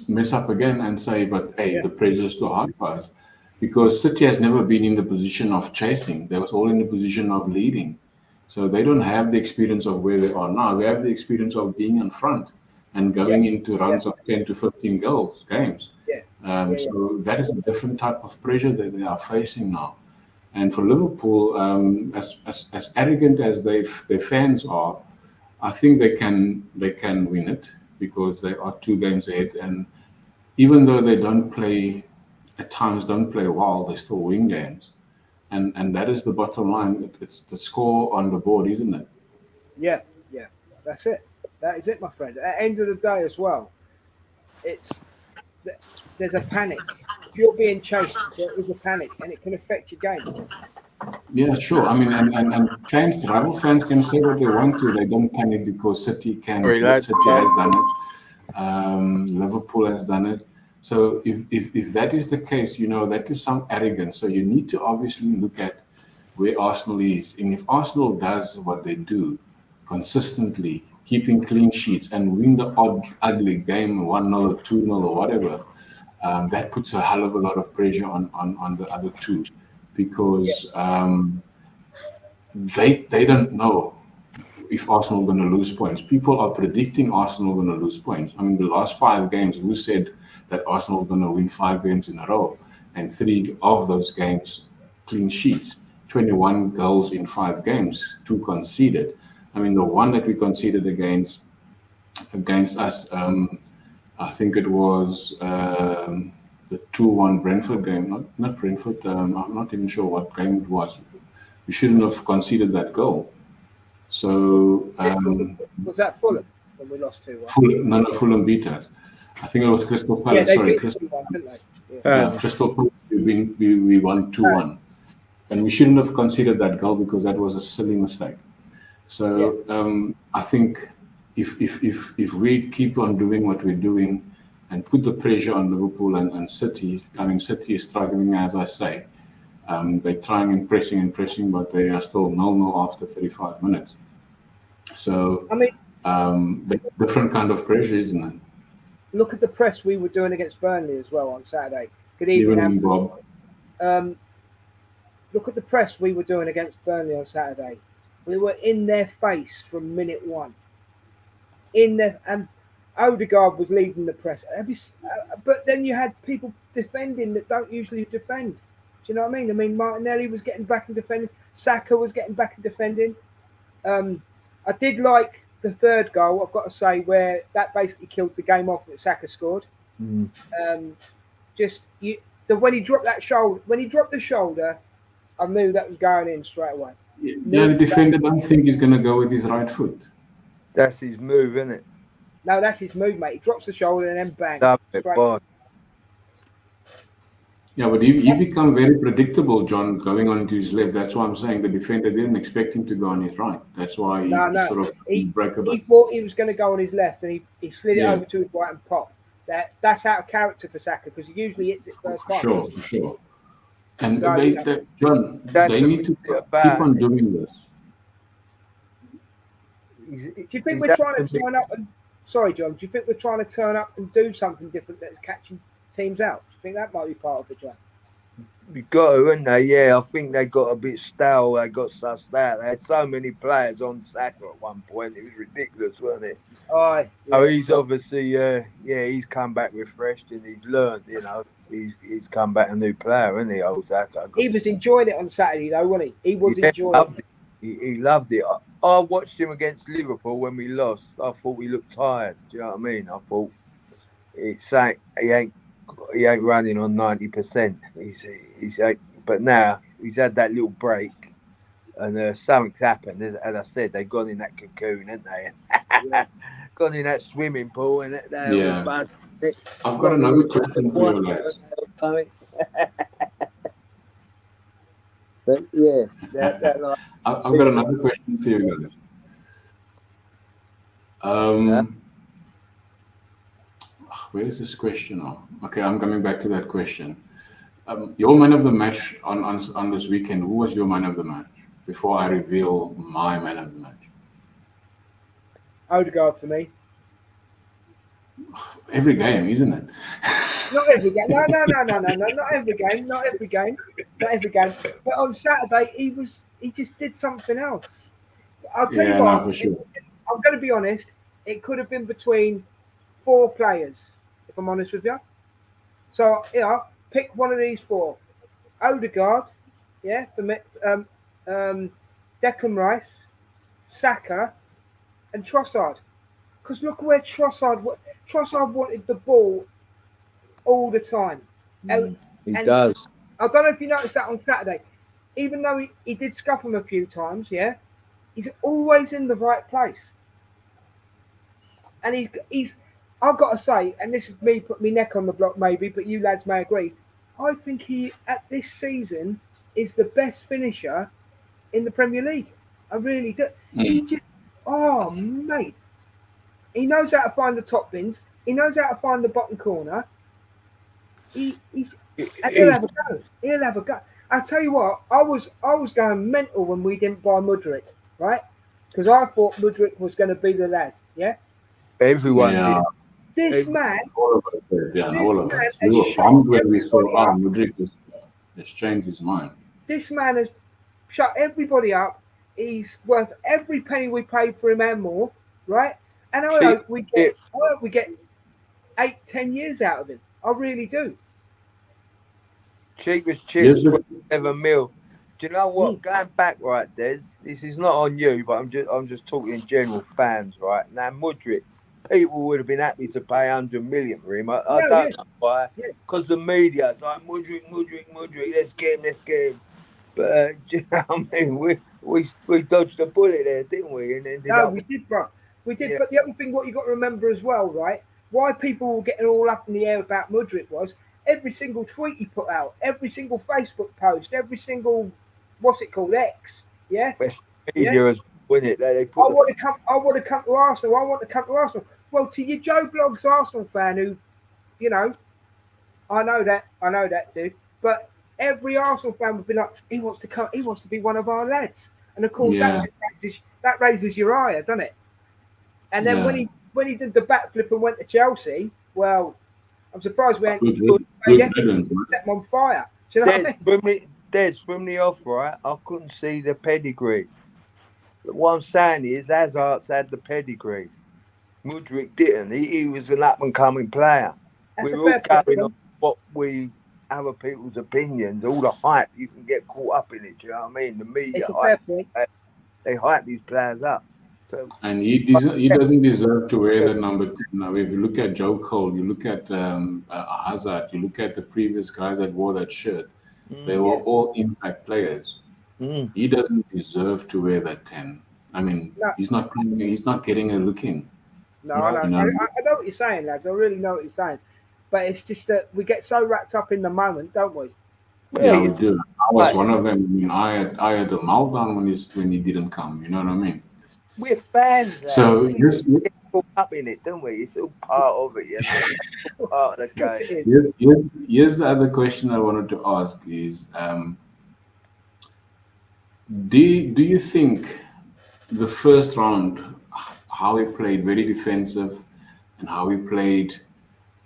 mess up again and say, but hey, the pressure is too hard for us. Because City has never been in the position of chasing. They was all in the position of leading. So they don't have the experience of where they are now. They have the experience of being in front and going into runs of 10 to 15 games. So that is a different type of pressure that they are facing now. And for Liverpool, as arrogant as their fans are, I think they can win it, because they are 2 games ahead. And even though they at times don't play well, they still win games. And that is the bottom line. It's the score on the board, isn't it? Yeah, that's it. That is it, my friend. At the end of the day as well, there's a panic. If you're being chased, there is a panic, and it can affect your game. Yeah, sure. I mean, and fans, rival fans can say what they want to. They don't panic because City can. City has done it. Liverpool has done it. So if that is the case, that is some arrogance. So you need to obviously look at where Arsenal is. And if Arsenal does what they do consistently, keeping clean sheets and win the odd ugly game 1-0 or 2-0 or whatever, that puts a hell of a lot of pressure on the other two, because they don't know if Arsenal are going to lose points. People are predicting Arsenal are going to lose points. I mean, the last 5 games, who said that Arsenal are going to win 5 games in a row, and 3 of those games clean sheets, 21 goals in 5 games, 2 conceded. I mean, the one that we conceded against us, I think it was the 2-1 Brentford game. Not Brentford. I'm not even sure what game it was. We shouldn't have conceded that goal. So was that Fulham when we lost 2-1? Fulham beat us. I think it was Crystal Palace. Yeah, Sorry, Crystal Palace, didn't they? Crystal Palace. We won 2-1, and we shouldn't have conceded that goal because that was a silly mistake. So I think if we keep on doing what we're doing and put the pressure on Liverpool and City, I mean, City is struggling, as I say. They're trying and pressing, but they are still 0-0 after 35 minutes. So, I mean, different kind of pressure, isn't it? Look at the press we were doing against Burnley as well on Saturday. Good evening, Bob. Look at the press we were doing against Burnley on Saturday. We were in their face from minute 1. And Odegaard was leading the press. But then you had people defending that don't usually defend. Do you know what I mean? I mean, Martinelli was getting back and defending. Saka was getting back and defending. I did like the 3rd goal, I've got to say, where that basically killed the game off that Saka scored. When he dropped the shoulder, I knew that was going in straight away. Yeah, the defender don't think he's going to go with his right foot. That's his move, isn't it? No, that's his move, mate. He drops the shoulder and then bang. Yeah, but he become very predictable, John, going on to his left. That's why I'm saying the defender didn't expect him to go on his right. That's why he sort of broke a bit. He thought he was going to go on his left, and he slid it over to his right and popped. That's out of character for Saka, because he usually hits it first time. For sure. And John, they need to keep on doing this. Do you think we're trying to turn up and... Sorry, John. Do you think we're trying to turn up and do something different that's catching teams out? Do you think that might be part of it, John? You got to, haven't they? Yeah, I think they got a bit stale. They got sussed out. They had so many players on Saka at one point. It was ridiculous, wasn't it? Oh, he's obviously, he's come back refreshed and he's learned, He's come back a new player, isn't he, old Saka? He was enjoying it on Saturday, though, wasn't he? He was enjoying it. He loved it. I watched him against Liverpool when we lost. I thought he looked tired. Do you know what I mean? I thought he ain't running on 90%. But now he's had that little break, and something's happened. As I said, they've gone in that cocoon, haven't they? Gone in that swimming pool, and I've got another question for you, guys. But yeah, I've got another question for you guys. Where is this question now? Okay, I'm coming back to that question. Your man of the match on this weekend, who was your man of the match? Before I reveal my man of the match. Odegaard for me. Every game, isn't it? Not every game. No. Not every game. But on Saturday, he just did something else. I'll tell you what. For sure. I'm going to be honest. It could have been between 4 players, if I'm honest with you. So pick one of these 4. Odegaard, for me. Declan Rice, Saka, and Trossard. Because look where Trossard wanted the ball all the time. He does. I don't know if you noticed that on Saturday. Even though he did scuff him a few times, he's always in the right place. And he's I've got to say, and this is me putting my neck on the block maybe, but you lads may agree, I think he, at this season, is the best finisher in the Premier League. I really do. He just, mate. He knows how to find the top bins. He knows how to find the bottom corner. And he'll He's have a go. He'll have a go. I tell you what, I was going mental when we didn't buy Mudryk, right? Because I thought Mudryk was going to be the lad. Yeah. everyone Yeah, did. This Every, man, all of us did. Yeah, this all of man us. We has were shut bummed when we saw, everybody up. Mudryk has changed his mind. This man has shut everybody up. He's worth every penny we paid for him and more, right? And I cheap, hope we cheap, get 8-10 years out of him. I really do. cheap as Here's chips, the, 7 mil. Do you know what? Mm. Going back, right, Des, this is not on you, but I'm just talking in general fans, right? Now, Mudryk, people would have been happy to pay 100 million for him. I No, don't yes, know why. yeah. Because the media's like, Mudryk, let's get him. But do you know what I mean? We dodged a bullet there, didn't we? And ended No, up we did, bro. We did. yeah. But the other thing, what you got to remember as well, right? Why people were getting all up in the air about Mudryk was every single tweet he put out, every single Facebook post, every single what's it called, X, yeah, West yeah. media has won it. They I put the want to come. I want to come to Arsenal. I want to come to Arsenal. Well, to your Joe Blogs Arsenal fan, who, you know, I know that, dude. But every Arsenal fan would be like, he wants to come. He wants to be one of our lads. And of course, yeah, that raises your eye, doesn't it? And then yeah. when he did the backflip and went to Chelsea, well, I'm surprised we ain't Good riddance, man. set him on fire. Do you know what I mean? From the off, right? I couldn't see the pedigree. But what I'm saying is, Hazard's had the pedigree. Mudryk didn't. He was an up and coming player. That's We a were all fair point. carrying on what we other people's opinions, all the hype. You can get caught up in it. Do you know what I mean? The media It's a hype, fair point. they hype these players up. So And he doesn't deserve to wear the number 10. Now, if you look at Joe Cole, you look at Hazard, you look at the previous guys that wore that shirt, they were all impact players. He doesn't deserve to wear that 10. I mean, No. he's not playing, he's not getting a look in. No, I know. You know? I know what you're saying, lads. I really know what you're saying. But it's just that we get so wrapped up in the moment, don't we? Yeah, we do. I was one of them. I mean, I had a meltdown when he didn't come. You know what I mean? we're fans. So we get caught up in it, don't we? It's all part of it. You know? It's all part of the Yes, game. it is. here's the other question I wanted to ask is, do you think the first round, how we played very defensive, and how we played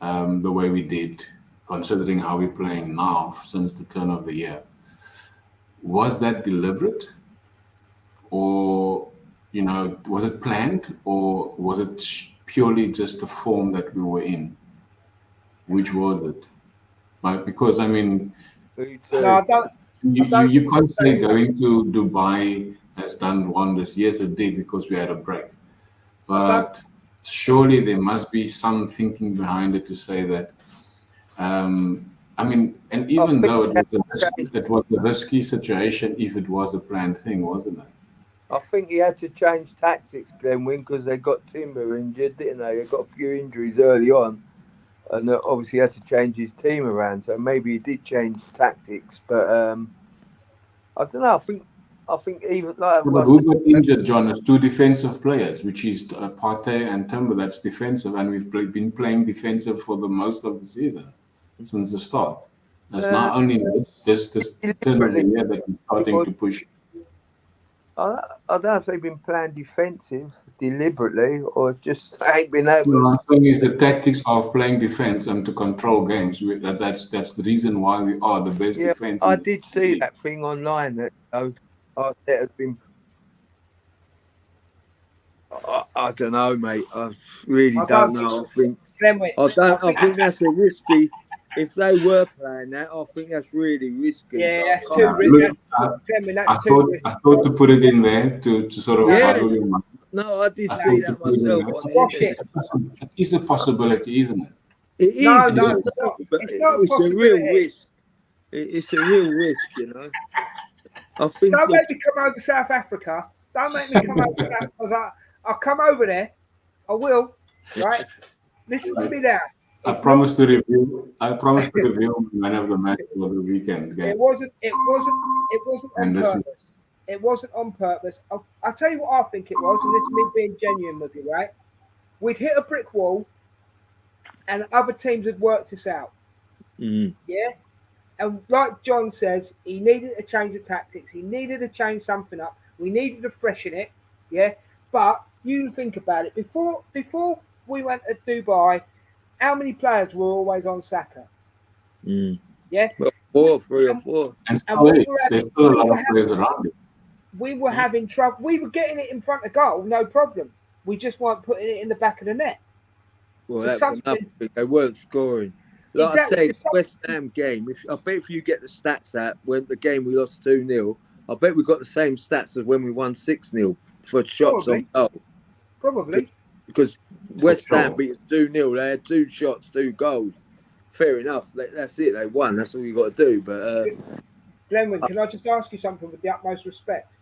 the way we did, considering how we're playing now since the turn of the year, was that deliberate, or was it planned, or was it purely just the form that we were in? Which was it? Because I mean, No, I don't. you can't say going to Dubai has done wonders. Yes, it did, because we had a break. But surely there must be some thinking behind it to say that. I mean, and even though it was a risky situation, if it was a planned thing, wasn't it? I think he had to change tactics, Glenwyn, because they got Timber injured, didn't they? They got a few injuries early on, and obviously had to change his team around. So maybe he did change tactics, but I don't know. I think even like But who got injured, John? Is two defensive players, which is Partey and Timber. That's defensive, and we've been playing defensive for the most of the season since the start. That's not only this turn of the year that we're starting to push. I don't know if they've been playing defensive deliberately or just ain't been able. No, I'm saying is the tactics of playing defense and to control games. That's the reason why we are the best defense. I did see that thing online that has been. I don't know, mate. I really don't know. I think that's a risky. If they were playing that, I think that's really risky. Yeah, so that's too risky. I thought to put it in there to sort of puzzle your mind. No, I did see that myself. It is a possibility, isn't it? It is. No, but it's a real risk. It's a real risk, you know. I think. Don't make me come over to South Africa. Don't make me come over there, because I'll come over there. I will. Right? Listen to me now. I promise to review man of the match for the weekend game. It wasn't on purpose. It wasn't on purpose. I'll tell you what I think it was, and this is me being genuine with you, right? We'd hit a brick wall, and other teams had worked us out. Yeah. And like John says, he needed to change the tactics. He needed to change something up. We needed to freshen it. Yeah. But you think about it. Before we went to Dubai, how many players were always on Saka? Yeah. Well, 3 or 4. And And still is. There's still a lot of players around it. we were having trouble. We were getting it in front of goal, no problem. We just weren't putting it in the back of the net. Well, So that's another thing. They weren't scoring. Like Exactly. I say, West Ham game, I bet if you get the stats out, when the game we lost 2-0, I bet we got the same stats as when we won 6-0 for shots on goal. Probably. Because West Ham beat us 2-0. They had 2 shots, 2 goals. Fair enough. That's it. They won. That's all you got to do. But Glenwyn, can I just ask you something with the utmost respect?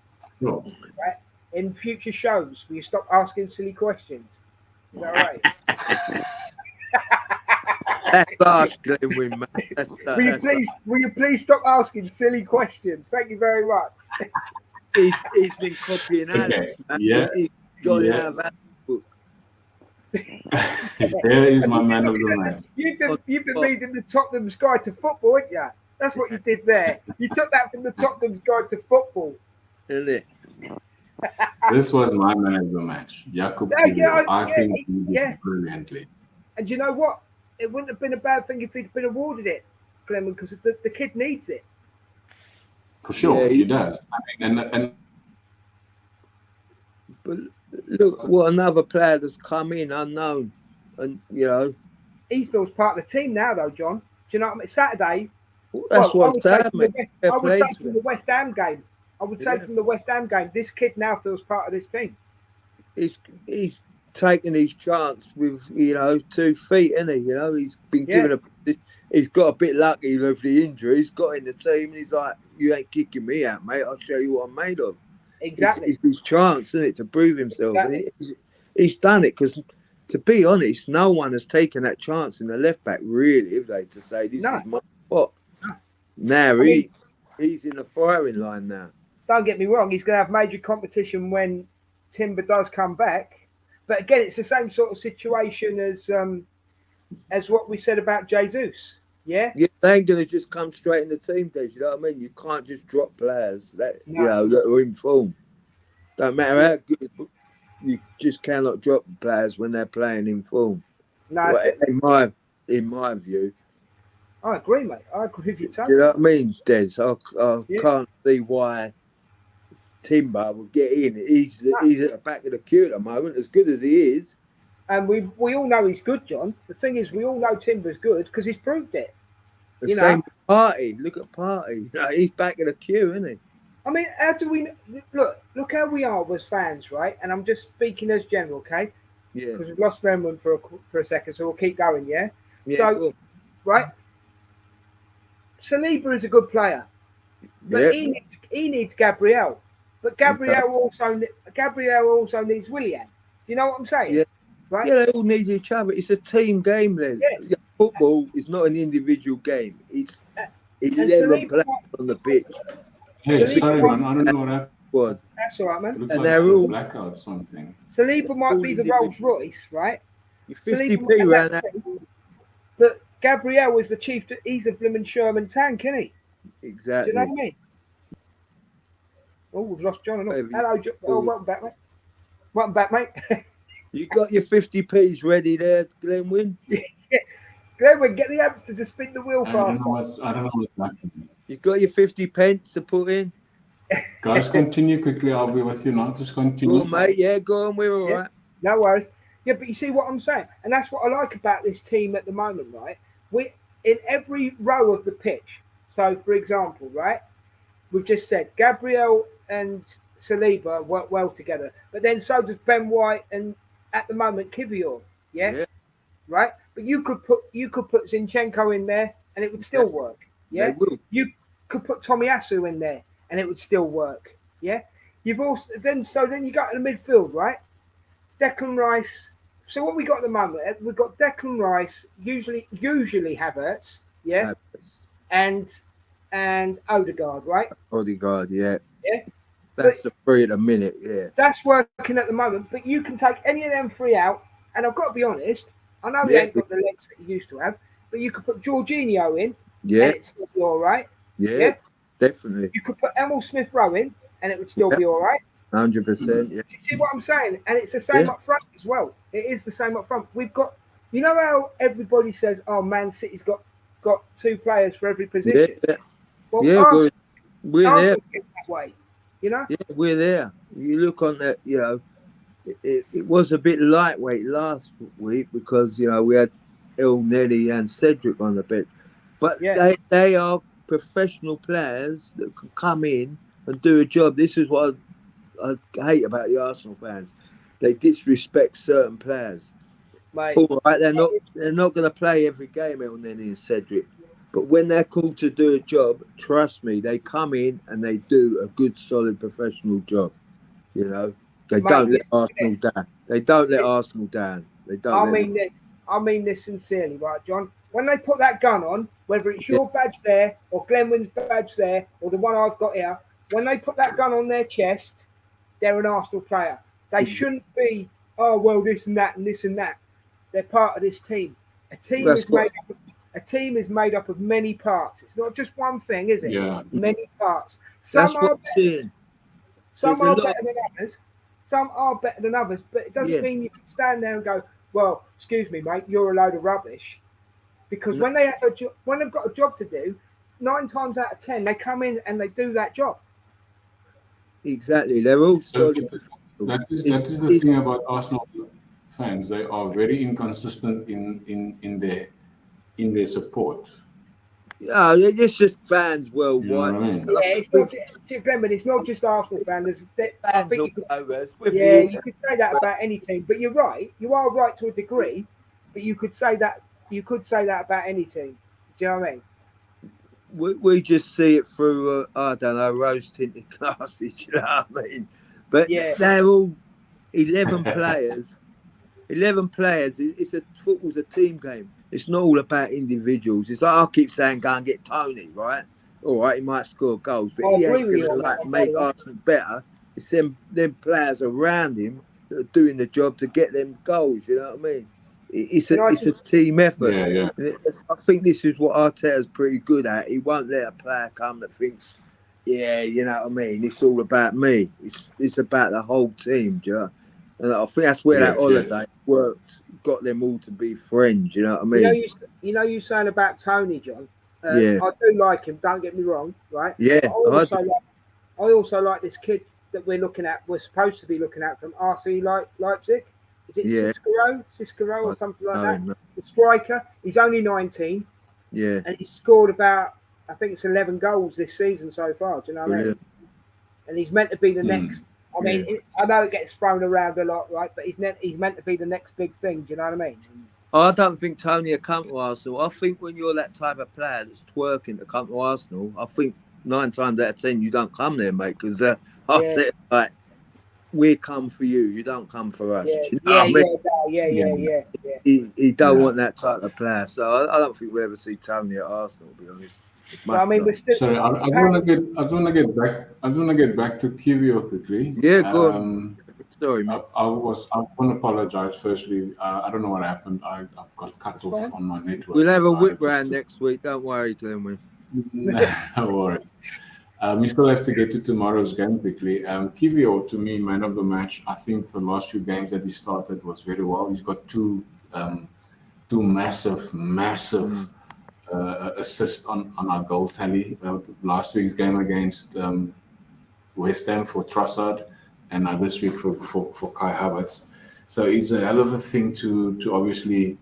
No. Right? In future shows, will you stop asking silly questions? Is that all right? that's harsh, Glenwyn, mate. Will you please stop asking silly questions? Thank you very much. He's been copying Alex, man. Yeah. He's got it out of Alex book. There is my man of the match. You've been reading the Tottenham's Guide to Football, haven't you? That's what you did there. You took that from the Tottenham's Guide to Football. Isn't it? This was my man of the match. Jakub Kiwior. I think he did brilliantly. And you know what? It wouldn't have been a bad thing if he'd been awarded it, Glenn, because the kid needs it. For sure, he does. I mean, and but look, what another player that's come in unknown, and he feels part of the team now, though, John. Do you know what I mean? Saturday. That's what I'm saying. I would say from the West Ham game. From the West Ham game, this kid now feels part of this team. He's taking his chance with 2 feet, isn't he? He's been given he's got a bit lucky with the injury. He's got in the team, and he's like, "You ain't kicking me out, mate. I'll show you what I'm made of." Exactly. It's his chance, isn't it, to prove himself? Exactly. And he's done it because, to be honest, no one has taken that chance in the left back, really, have they? To say this is my spot. Now he's in the firing line now. Don't get me wrong, he's going to have major competition when Timber does come back. But again, it's the same sort of situation as what we said about Jesus. Yeah, they ain't going to just come straight in the team, Des. You know what I mean? You can't just drop players that that are in form. Don't matter how good, you just cannot drop players when they're playing in form. No, in my view. I agree, mate. I agree with you totally. Do you know what I mean, Des? I can't see why Timber will get in. He's at the back of the queue at the moment, as good as he is. And we all know he's good, John. The thing is, we all know Timber's good because he's proved it. Same Party. Look at Party. He's back in the queue, isn't he? I mean, how do we look how we are as fans, right? And I'm just speaking as general, okay? Yeah. Because we've lost Renman for a second, so we'll keep going, yeah? Yeah. So, cool. Right? Saliba is a good player, but he needs Gabriel. But Gabriel also needs Willian. Do you know what I'm saying? Yeah. Right? Yeah, they all need each other. It's a team game, Les. Yeah. Football is not an individual game. It's 11 players on the pitch. Hey, sorry, man. I don't know what happened. What? That's all right, man. Looks And like they're all blackout something. Saliba might be the Rolls Royce, right? You're 50p around that. But Gabriel is the chief. He's a blooming Sherman tank, isn't he? Exactly. Do you know what I mean? Oh, we've lost John. Hello, John. Oh, welcome back, mate. Welcome back, mate. You got your 50p's ready there, Glenwyn? Yeah. Glenwyn, get the hamster to spin the wheel fast. I don't know what's happening. You got your 50 pence to put in? Guys, continue quickly. I'll be with you now. Just continue. Go on, mate. Yeah, go on. We're all right. No worries. Yeah, but you see what I'm saying? And that's what I like about this team at the moment, right? We in every row of the pitch. So, for example, right, we've just said Gabriel and Saliba work well together. But then so does Ben White and, at the moment, Kiwior. Yeah? Right? But you could put Zinchenko in there and it would still work. Yeah? You could put Tomiyasu in there and it would still work. Yeah? You've also then you got to the midfield, right? Declan Rice. So what we got at the moment, we've got Declan Rice, usually Havertz, yeah, and Odegaard, right? Odegaard, yeah. Yeah. That's the three at the minute, yeah. That's working at the moment, but you can take any of them three out, and I've got to be honest, I know he ain't got the legs that he used to have. but you could put Jorginho in, Yeah, and it'd still be all right. yeah, definitely. You could put Emil Smith-Rowe in, and it would still be all right. 100%. Yeah, Do you see what I'm saying? And it's the same Yeah. up front as well. It is the same up front. We've got, you know how everybody says, "Oh, Man City's got 2 players for every position." yeah, Well, yeah. We're there. Arsenal get that way, you know. Yeah, we're there. You look on that, it was a bit lightweight last week because, we had El Nelly and Cedric on the bench. But Yeah. they are professional players that can come in and do a job. This is what I hate about the Arsenal fans. They disrespect certain players. Mate. All right, they're not going to play every game, El Nelly and Cedric. But when they're called to do a job, trust me, they come in and they do a good, solid, professional job. They don't let Arsenal down. They don't let Arsenal down. They don't. I mean this sincerely, right, John? When they put that gun on, whether it's your badge there or Glenwyn's badge there or the one I've got here, when they put that gun on their chest, they're an Arsenal player. They shouldn't be, oh, well, this and that and this and that. They're part of this team. A team is made up of many parts. It's not just one thing, is it? Yeah. Many parts. That's what I'm saying. Some are better than others. Some are better than others, but it doesn't mean you can stand there and go, "Well, excuse me, mate, you're a load of rubbish." Because when they've got a job to do, 9 times out of 10 they come in and they do that job. Exactly, they're all solid. That is the thing about Arsenal fans. They are very inconsistent in their support. Yeah, it's just fans worldwide. You know what I mean? Yeah, it's not just Arsenal fans. Fans all over. You could say that about any team, but you're right. You are right to a degree, but you could say that about any team. Do you know what I mean? We just see it through, I don't know, rose-tinted glasses, you know what I mean? But they're all 11 players. 11 players. Football's a team game. It's not all about individuals. It's like I keep saying, go and get Tony, right? All right, he might score goals, but he ain't going to make Arsenal better. It's them players around him that are doing the job to get them goals, you know what I mean? It's a team effort. Yeah. I think this is what Arteta's pretty good at. He won't let a player come that thinks, you know what I mean? It's all about me. It's about the whole team, do you know? And I think that's where that holiday worked, got them all to be friends, you know what I mean? You know you saying about Tony, John? I do like him, don't get me wrong, right? Yeah. I also like this kid that we're supposed to be looking at from RC Leipzig. Is it Cicero or something like that? No. The striker. He's only 19. Yeah. And he's scored about, I think it's 11 goals this season so far. Do you know what I mean? And he's meant to be the next. I mean, I know it gets thrown around a lot, right? But he's meant to be the next big thing. Do you know what I mean? I don't think Tony will come to Arsenal. I think when you're that type of player that's twerking to come to Arsenal, I think 9 times out of 10 you don't come there, mate. Because like, we come for you. You don't come for us. You know He don't want that type of player. So I don't think we'll ever see Tony at Arsenal, to be honest. So, I mean, we're still. Sorry, I just want to get back to Kivio quickly. Yeah, go on. Sorry, mate. I want to apologize. Firstly, I don't know what happened. I got cut off on my network. We'll have a whip round next week. Don't worry, Glenn. No worries. We still have to get to tomorrow's game quickly. Kivio, to me, man of the match. I think the last few games that he started was very well. He's got two massive assists on our goal tally. Last week's game against West Ham for Trossard, and this week for Kai Havertz. So it's a hell of a thing to obviously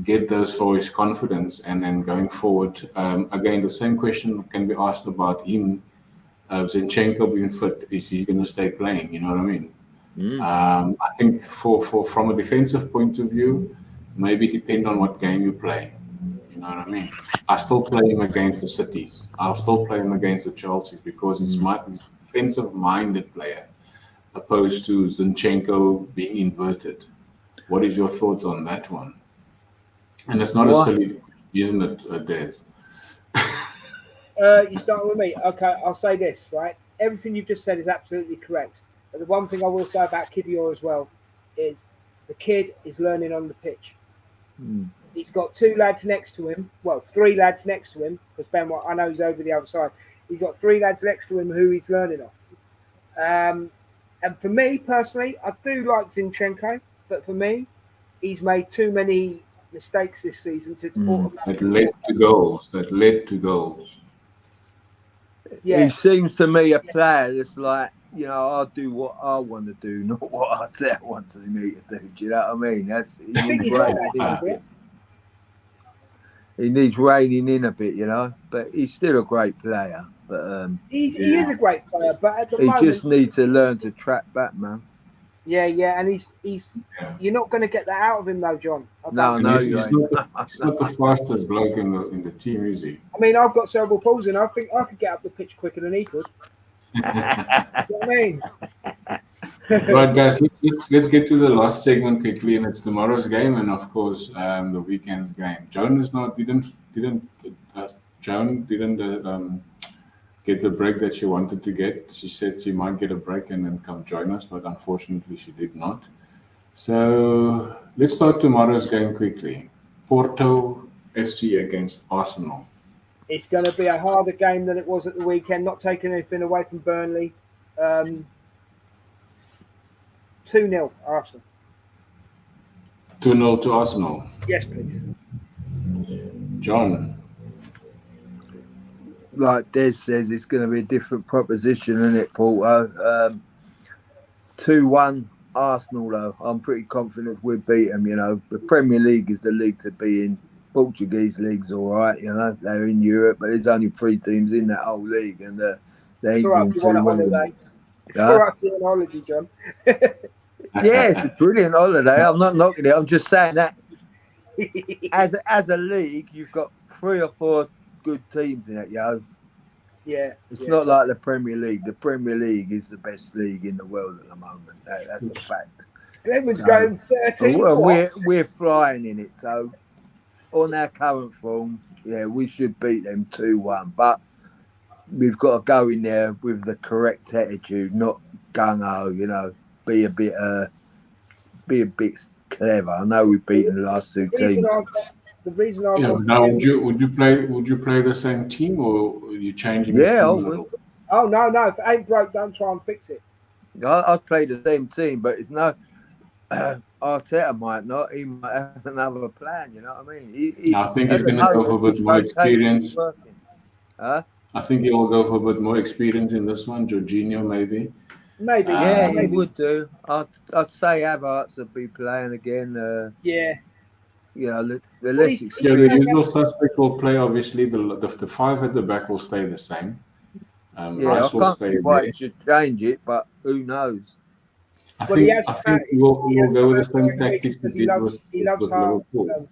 get those for his confidence, and then going forward. Again, the same question can be asked about him. Zinchenko being fit, is he going to stay playing? You know what I mean? I think from a defensive point of view, maybe depend on what game you play. You know what I mean? I still play him against the Cities. I'll still play him against the Chelseas because he's a defensive-minded player, opposed to Zinchenko being inverted. What is your thoughts on that one? And it's not a silly, isn't it, Des? You start with me. Okay, I'll say this, right? Everything you've just said is absolutely correct. But the one thing I will say about Kivior as well is the kid is learning on the pitch. He's got two lads next to him. Well, three lads next to him, because Ben, I know he's over the other side. He's got three lads next to him who he's learning off. And for me personally, I do like Zinchenko, but for me, he's made too many mistakes this season that led to goals. Yeah. He seems to me a player that's like, I'll do what I want to do, not what Arteta wants me to do. Do you know what I mean? He needs reining in a bit, but he's still a great player. But he is a great player, but at the moment, he just needs to learn to track back, man. Yeah, and he's you're not going to get that out of him though, John. No, he's not the fastest bloke in the team, is he? I mean, I've got cerebral palsy, and I think I could get up the pitch quicker than he could. You know what I mean? Right, guys, let's get to the last segment quickly, and it's tomorrow's game, and of course the weekend's game. Joan didn't get the break that she wanted to get. She said she might get a break and then come join us, but unfortunately she did not. So let's start tomorrow's game quickly. Porto FC against Arsenal. It's going to be a harder game than it was at the weekend, not taking anything away from Burnley. 2-0 Arsenal. 2-0 to Arsenal. Yes, please. John. Like Des says, it's going to be a different proposition, isn't it, Porto? 2-1 Arsenal, though. I'm pretty confident we'll beat them, The Premier League is the league to be in. Portuguese league's all right, They're in Europe, but there's only 3 teams in that whole league, and they ain't doing too well. It's all right for an holiday, John. Yeah, it's a brilliant holiday. I'm not knocking it. I'm just saying that as a league, you've got 3 or 4 good teams in it, Yeah. It's not like the Premier League. The Premier League is the best league in the world at the moment. That's a fact. Glenwood's going 13. We're flying in it. So on our current form, we should beat them 2-1. But we've got to go in there with the correct attitude, not gung-ho, be a bit clever. I know we've beaten the last 2 teams. The reason now, would you play the same team, or are you changing? Yeah, I would. Oh no! If it ain't broke, don't try and fix it. I'd play the same team, but it's no. Arteta might not. He might have another plan. You know what I mean? I think he's going to go for a bit more experience. Huh? I think he'll go for a bit more experience in this one. Jorginho, maybe. Maybe. He would do. I'd say Havertz would be playing again. The less experience. The usual suspect will play. Obviously, the 5 at the back will stay the same. Rice will stay there. He should change it, but who knows? I think we'll go with the same tactics that he did with Liverpool.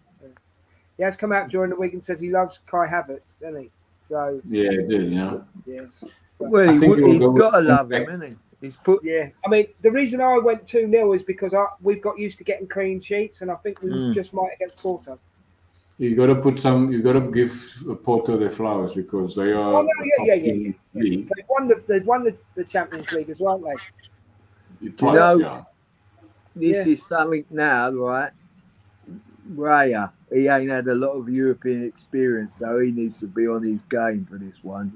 He has come out during the week and says he loves Kai Havertz, doesn't he? So yeah, he did. Yeah. Well, he's got to love him, hasn't he? He's put. Yeah, I mean, the reason I went 2-0 is because we've got used to getting clean sheets, and I think we just might against Porto. You got to You got to give Porto their flowers because they are. League. They've won the Champions League as well, twice, This is something now, right? Raya, he ain't had a lot of European experience, so he needs to be on his game for this one,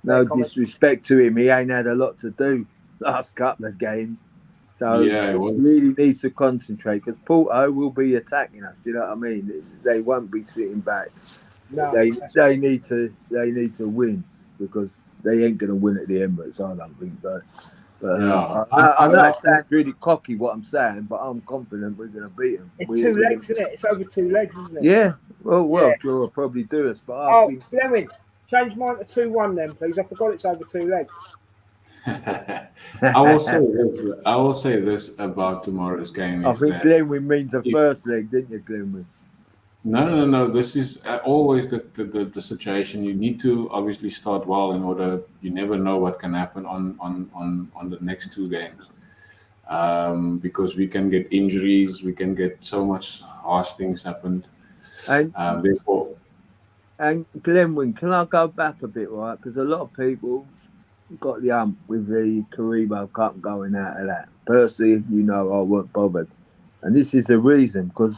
No disrespect to him, he ain't had a lot to do last couple of games. So he really needs to concentrate because Porto will be attacking us, do you know what I mean? They won't be sitting back. No, they need to win because they ain't going to win at the Emirates, I don't think. But I know it sounds really cocky what I'm saying, but I'm confident we're going to beat them. It's 2 legs, isn't it? It's over 2 legs, isn't it? Yeah. Well, draw will probably do us. But I think... Fleming, change mine to 2-1 then, please. I forgot it's over 2 legs. I will say this about tomorrow's game. I think Glenwyn means the first leg, didn't you, Glenwyn? No. This is always the situation. You need to obviously start well in order. You never know what can happen on the next 2 games, because we can get injuries. We can get so much harsh things happened. And therefore, and Glenwyn, can I go back a bit, right? Because a lot of people got the hump with the Caribou Cup going out of that. Personally, I weren't bothered, and this is the reason because.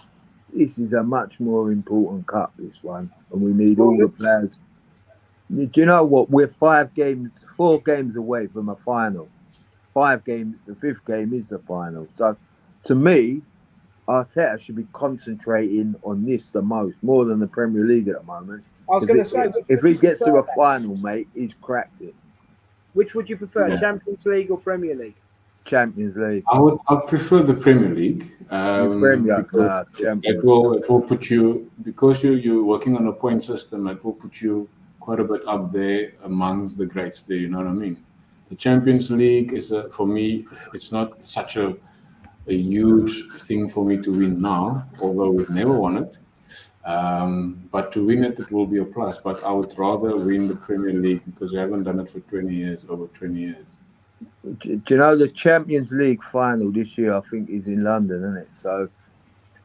this is a much more important cup, this one, and we need all the players. Do you know what? We're 4 games away from a final. 5 games. The 5th game is the final. So, to me, Arteta should be concentrating on this the most, more than the Premier League at the moment. I was going to say, if he gets to a final, mate, he's cracked it. Which would you prefer, Champions League or Premier League? Champions League. I prefer the Premier League. It will put you, because you're working on a point system. It will put you quite a bit up there amongst the greats. There, you know what I mean. The Champions League is for me. It's not such a huge thing for me to win now, although we've never won it. But to win it will be a plus. But I would rather win the Premier League because we haven't done it for over 20 years. Do you know the Champions League final this year, I think, is in London, isn't it? So,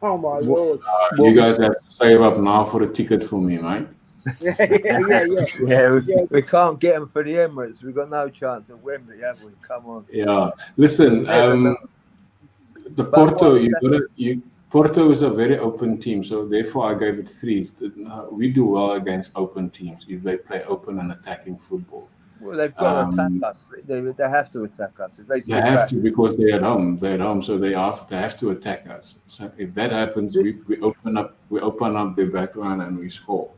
oh my Lord. You guys have to save up now for a ticket for me, mate. Yeah, we can't get them for the Emirates. We've got no chance at Wembley, have we? Come on. Yeah. Listen, the Porto, Porto is a very open team, so therefore I gave it 3. We do well against open teams if they play open and attacking football. Well, they've got to attack us. They have to attack us. If they have to, because they're at home. They're at home, so they have to attack us. So if that happens, we open up their background and we score.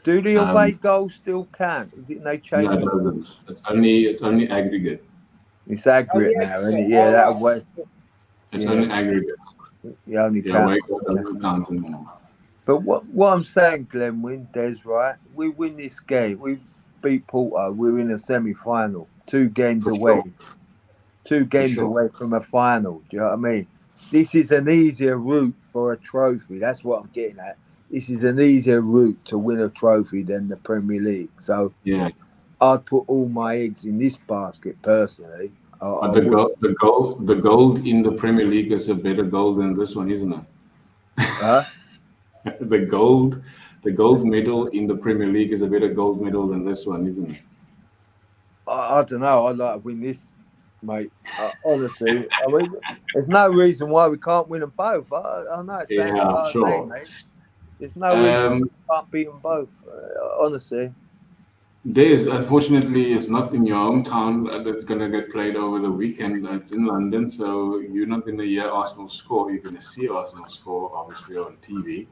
Do the away goals still count? They change? No, it doesn't. It's only aggregate. It's aggregate now, isn't it? Yeah, that away. It's only aggregate. You only count. But what I'm saying, Glenn, Des, right? We win this game. We beat Porto. We're in a semi-final. 2 games away. Sure. 2 games away from a final. Do you know what I mean? This is an easier route for a trophy. That's what I'm getting at. This is an easier route to win a trophy than the Premier League. So yeah, I'd put all my eggs in this basket personally. But the gold in the Premier League is a better gold than this one, isn't it? Huh? The gold medal in the Premier League is a better gold medal than this one, isn't it? I don't know. I'd like to win this, mate. Honestly, I mean, there's no reason why we can't win them both. I know it's sure. Mate. There's no reason we can't beat them both. Honestly. Unfortunately, it's not in your hometown. That's going to get played over the weekend. It's in London, so you're not going to hear Arsenal score. You're going to see Arsenal score, obviously, on TV.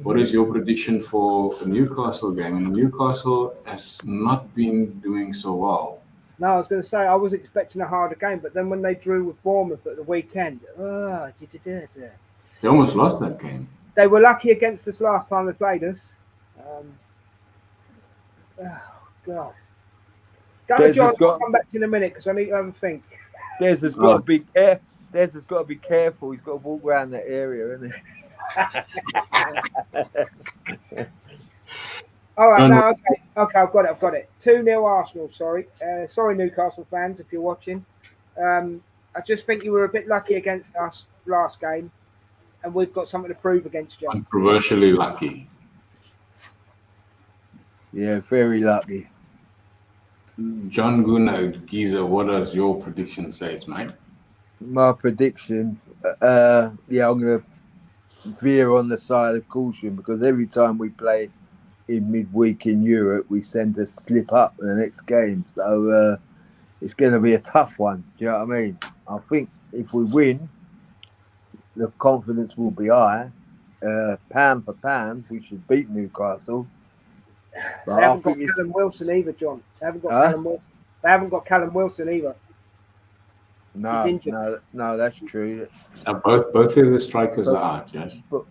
What is your prediction for the Newcastle game? And Newcastle has not been doing so well. No, I was going to say, I was expecting a harder game, but then when they drew with Bournemouth at the weekend, they almost lost that game. They were lucky against us last time they played us. Oh, God. John, I'll come back to you in a minute because I need to have a think. Des has got to be careful. Des has got to be careful. He's got to walk around that area, isn't he? All right, no, okay, I've got it. 2-0 Arsenal, sorry. Sorry, Newcastle fans, if you're watching. I just think you were a bit lucky against us last game, and we've got something to prove against you. Controversially lucky. Yeah, very lucky. John Gunnar, Giza, what does your prediction say, mate? My prediction, I'm going to veer on the side of caution because every time we play in midweek in Europe, we send a slip up in the next game. So it's going to be a tough one. Do you know what I mean? I think if we win, the confidence will be high. Pound for pound, we should beat Newcastle. They haven't got Callum Wilson either, John. They haven't got Callum Wilson either. No, that's true. Both of the strikers are out, yes. But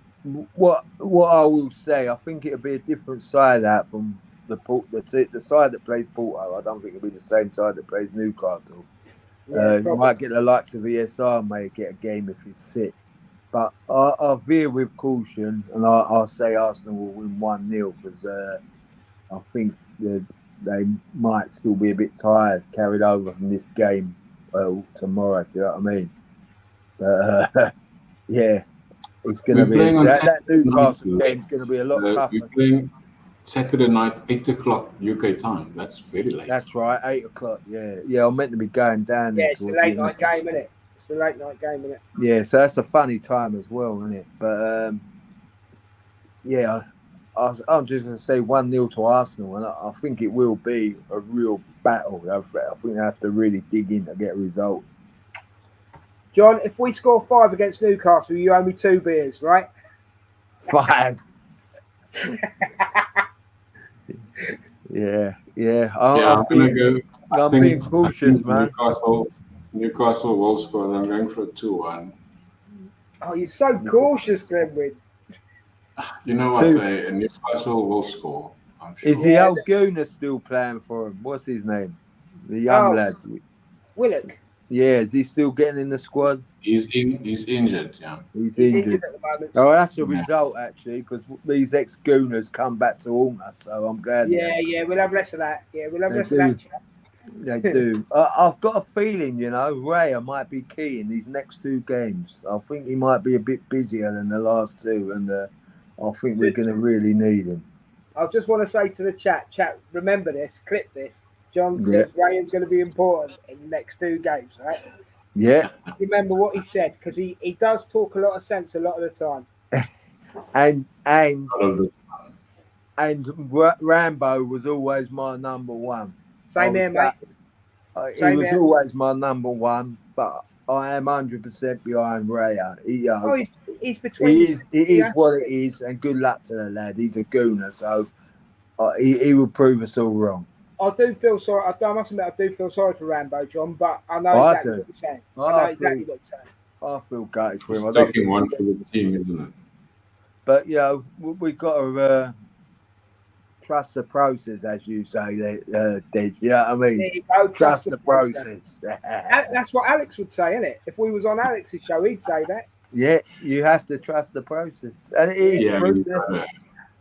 what I will say, I think it'll be a different side out from the side that plays Porto. I don't think it'll be the same side that plays Newcastle. You might get the likes of ESR, may get a game if he's fit. But I'll veer with caution, and I'll say Arsenal will win 1-0 because I think they might still be a bit tired, carried over from this game tomorrow. Do you know what I mean? But yeah, it's going to be that Newcastle game's going to be a lot tougher. We're playing Saturday night, 8 o'clock UK time. That's very late. That's right, 8 o'clock. Yeah, I'm meant to be going down there. Yeah, it's a late night game, isn't it? It's a late night game, isn't it? Yeah, so that's a funny time as well, isn't it? But Yeah, I'm just going to say 1-0 to Arsenal, and I think it will be a real battle. I think they have to really dig in to get a result. John, if we score 5 against Newcastle, you owe me 2 beers, right? 5. Yeah. I'm going to go. I'm being cautious, man. Newcastle will score. I'm going for a 2-1. Oh, you're so cautious, Glenwood. You know what? Newcastle will score. I'm sure. Is the old Gooner still playing for him? What's his name? The young lad. Willock. Yeah, is he still getting in the squad? He's injured, yeah. He's injured at the moment. Oh, that's a result, actually, because these ex-Gooners come back to haunt us, so I'm glad. Yeah, we'll have less of that. Yeah, we'll have less of that. They do. I've got a feeling, Raya might be key in these next 2 games. I think he might be a bit busier than the last 2, and I think we're going to really need him. I just want to say to the chat, remember this, clip this. John says Raya's going to be important in the next 2 games, right? Yeah. Remember what he said, because he does talk a lot of sense a lot of the time. and Rambo was always my number 1. Same here, mate. He was always my number 1, but I am 100% behind Raya. He's between. He is what it is, and good luck to the lad. He's a gooner, so he will prove us all wrong. I do feel sorry. I must admit, I do feel sorry for Rambo, John, but I know exactly what you're saying. I know exactly what you're saying. I feel gutted for him. It's taking one for the team, isn't it? But, we've got to trust the process, as you say, Dej. You know what I mean? There you go, trust the process. That's what Alex would say, isn't it? If we was on Alex's show, he'd say that. Yeah, you have to trust the process. And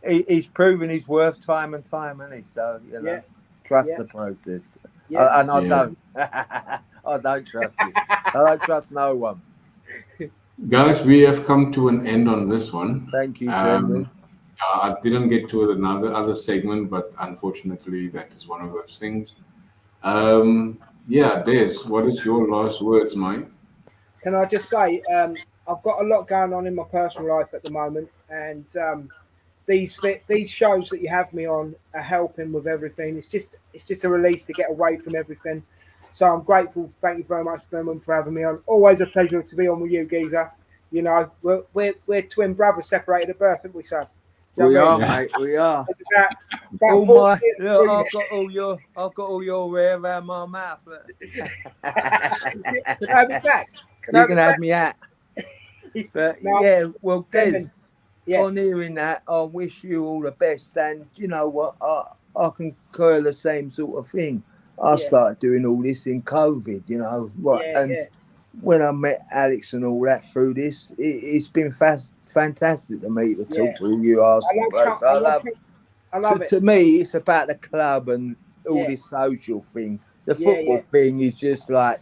he's proven his worth time and time, hasn't he? So, trust the process. Yeah. And I don't. I don't trust you. I don't trust no one. Guys, we have come to an end on this one. Thank you, I didn't get to another segment, but unfortunately, that is one of those things. Des, what is your last words, mate? Can I just say, I've got a lot going on in my personal life at the moment, and these shows that you have me on are helping with everything. It's just a release to get away from everything. So I'm grateful. Thank you very much, Brendan, for having me on. Always a pleasure to be on with you, Geezer. We're twin brothers separated at birth, haven't we, son? We are, mate. We are. I've got all your hair around my mouth. Can I have it back? You can have me out. But Des, on hearing that, I wish you all the best. And you know what? I can curl the same sort of thing. I started doing all this in COVID, when I met Alex and all that through this, it's been fantastic to meet to talk to you Arsenal blokes. I love it. To me, it's about the club and all this social thing. The football thing is just like,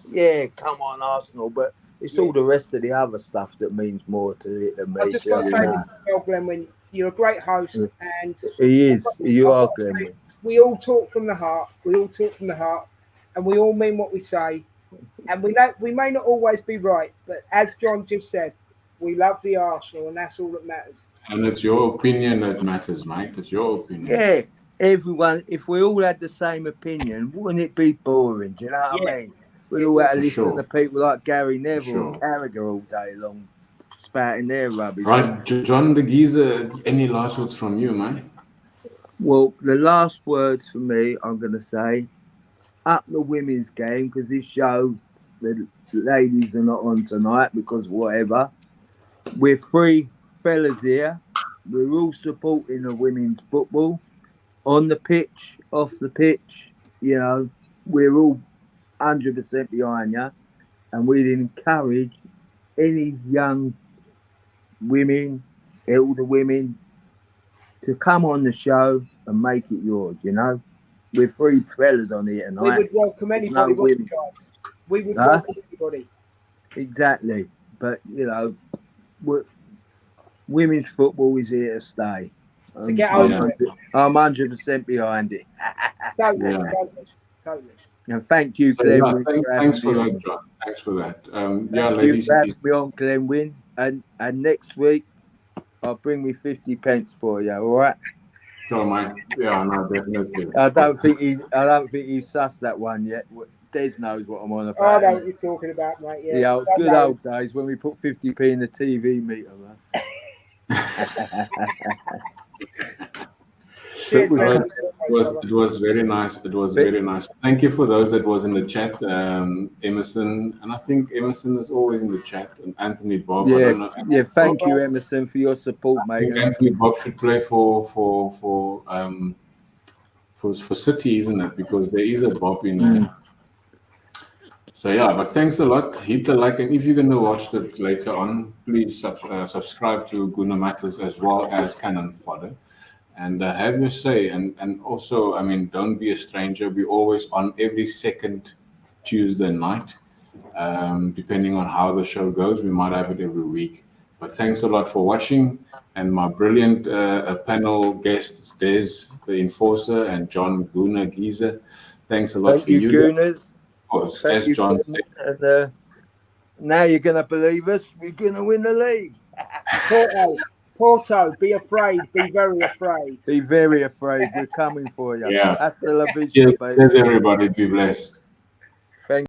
come on, Arsenal, but it's all the rest of the other stuff that means more to it than me. I just want to say, Glenn, you're a great host, and he is. You are, Glenn. We all talk from the heart. And we all mean what we say. And we may not always be right, but as John just said, we love the Arsenal, and that's all that matters. And it's your opinion that matters, mate. It's your opinion. Yeah, everyone. If we all had the same opinion, wouldn't it be boring? Do you know what I mean? We'd all have to listen to people like Gary Neville and Carragher all day long, spouting their rubbish. Right, John the Geezer. Any last words from you, mate? Well, the last words for me, I'm going to say, up the women's game, because this show, the ladies are not on tonight because whatever. We're 3 fellas here. We're all supporting the women's football. On the pitch, off the pitch, we're all 100% behind you. And we'd encourage any young women, elder women, to come on the show and make it yours, We're 3 fellas on here tonight. We would welcome anybody. We would welcome anybody. Exactly. But, women's football is here to stay. To get over it. I'm 100% behind it. Totally. And thank you, Glenn. Thanks for that, John. Thanks for that. Ladies. Thank you for having me on, Glenn. And next week, I'll bring me 50 pence for you. All right. Sure, mate. Yeah, no, definitely. I don't think he sussed that one yet. Des knows what I'm on Oh, I about. know what you're talking about, mate. Yeah. The old, Don't good know. old days when we put 50p in the TV meter, man. Cheers, we man. It was very nice. It was very nice. Thank you for those that was in the chat, Emerson, and I think Emerson is always in the chat, and Anthony Bob. I don't know. Yeah. Thank you, Emerson, for your support, I mate. think Anthony Bob should play for City, isn't it? Because there is a Bob in there. So yeah, but thanks a lot. Hit the like, and if you're gonna watch it later on, please subscribe to Guna Matters as well as Cannon Fodder, and have your say. And also, I mean, don't be a stranger. We're always on every second Tuesday night. Depending on how the show goes, we might have it every week. But thanks a lot for watching, and my brilliant panel guests, Des, the Enforcer, and John Guna Giza. Thanks a lot for you. Gooners. Course, as John said. And, now you're going to believe us. We're going to win the league. Porto, be afraid. Be very afraid. Be very afraid. We're coming for you. Yeah. That's the La Vista, Cheers, baby. cheers, everybody. Be blessed.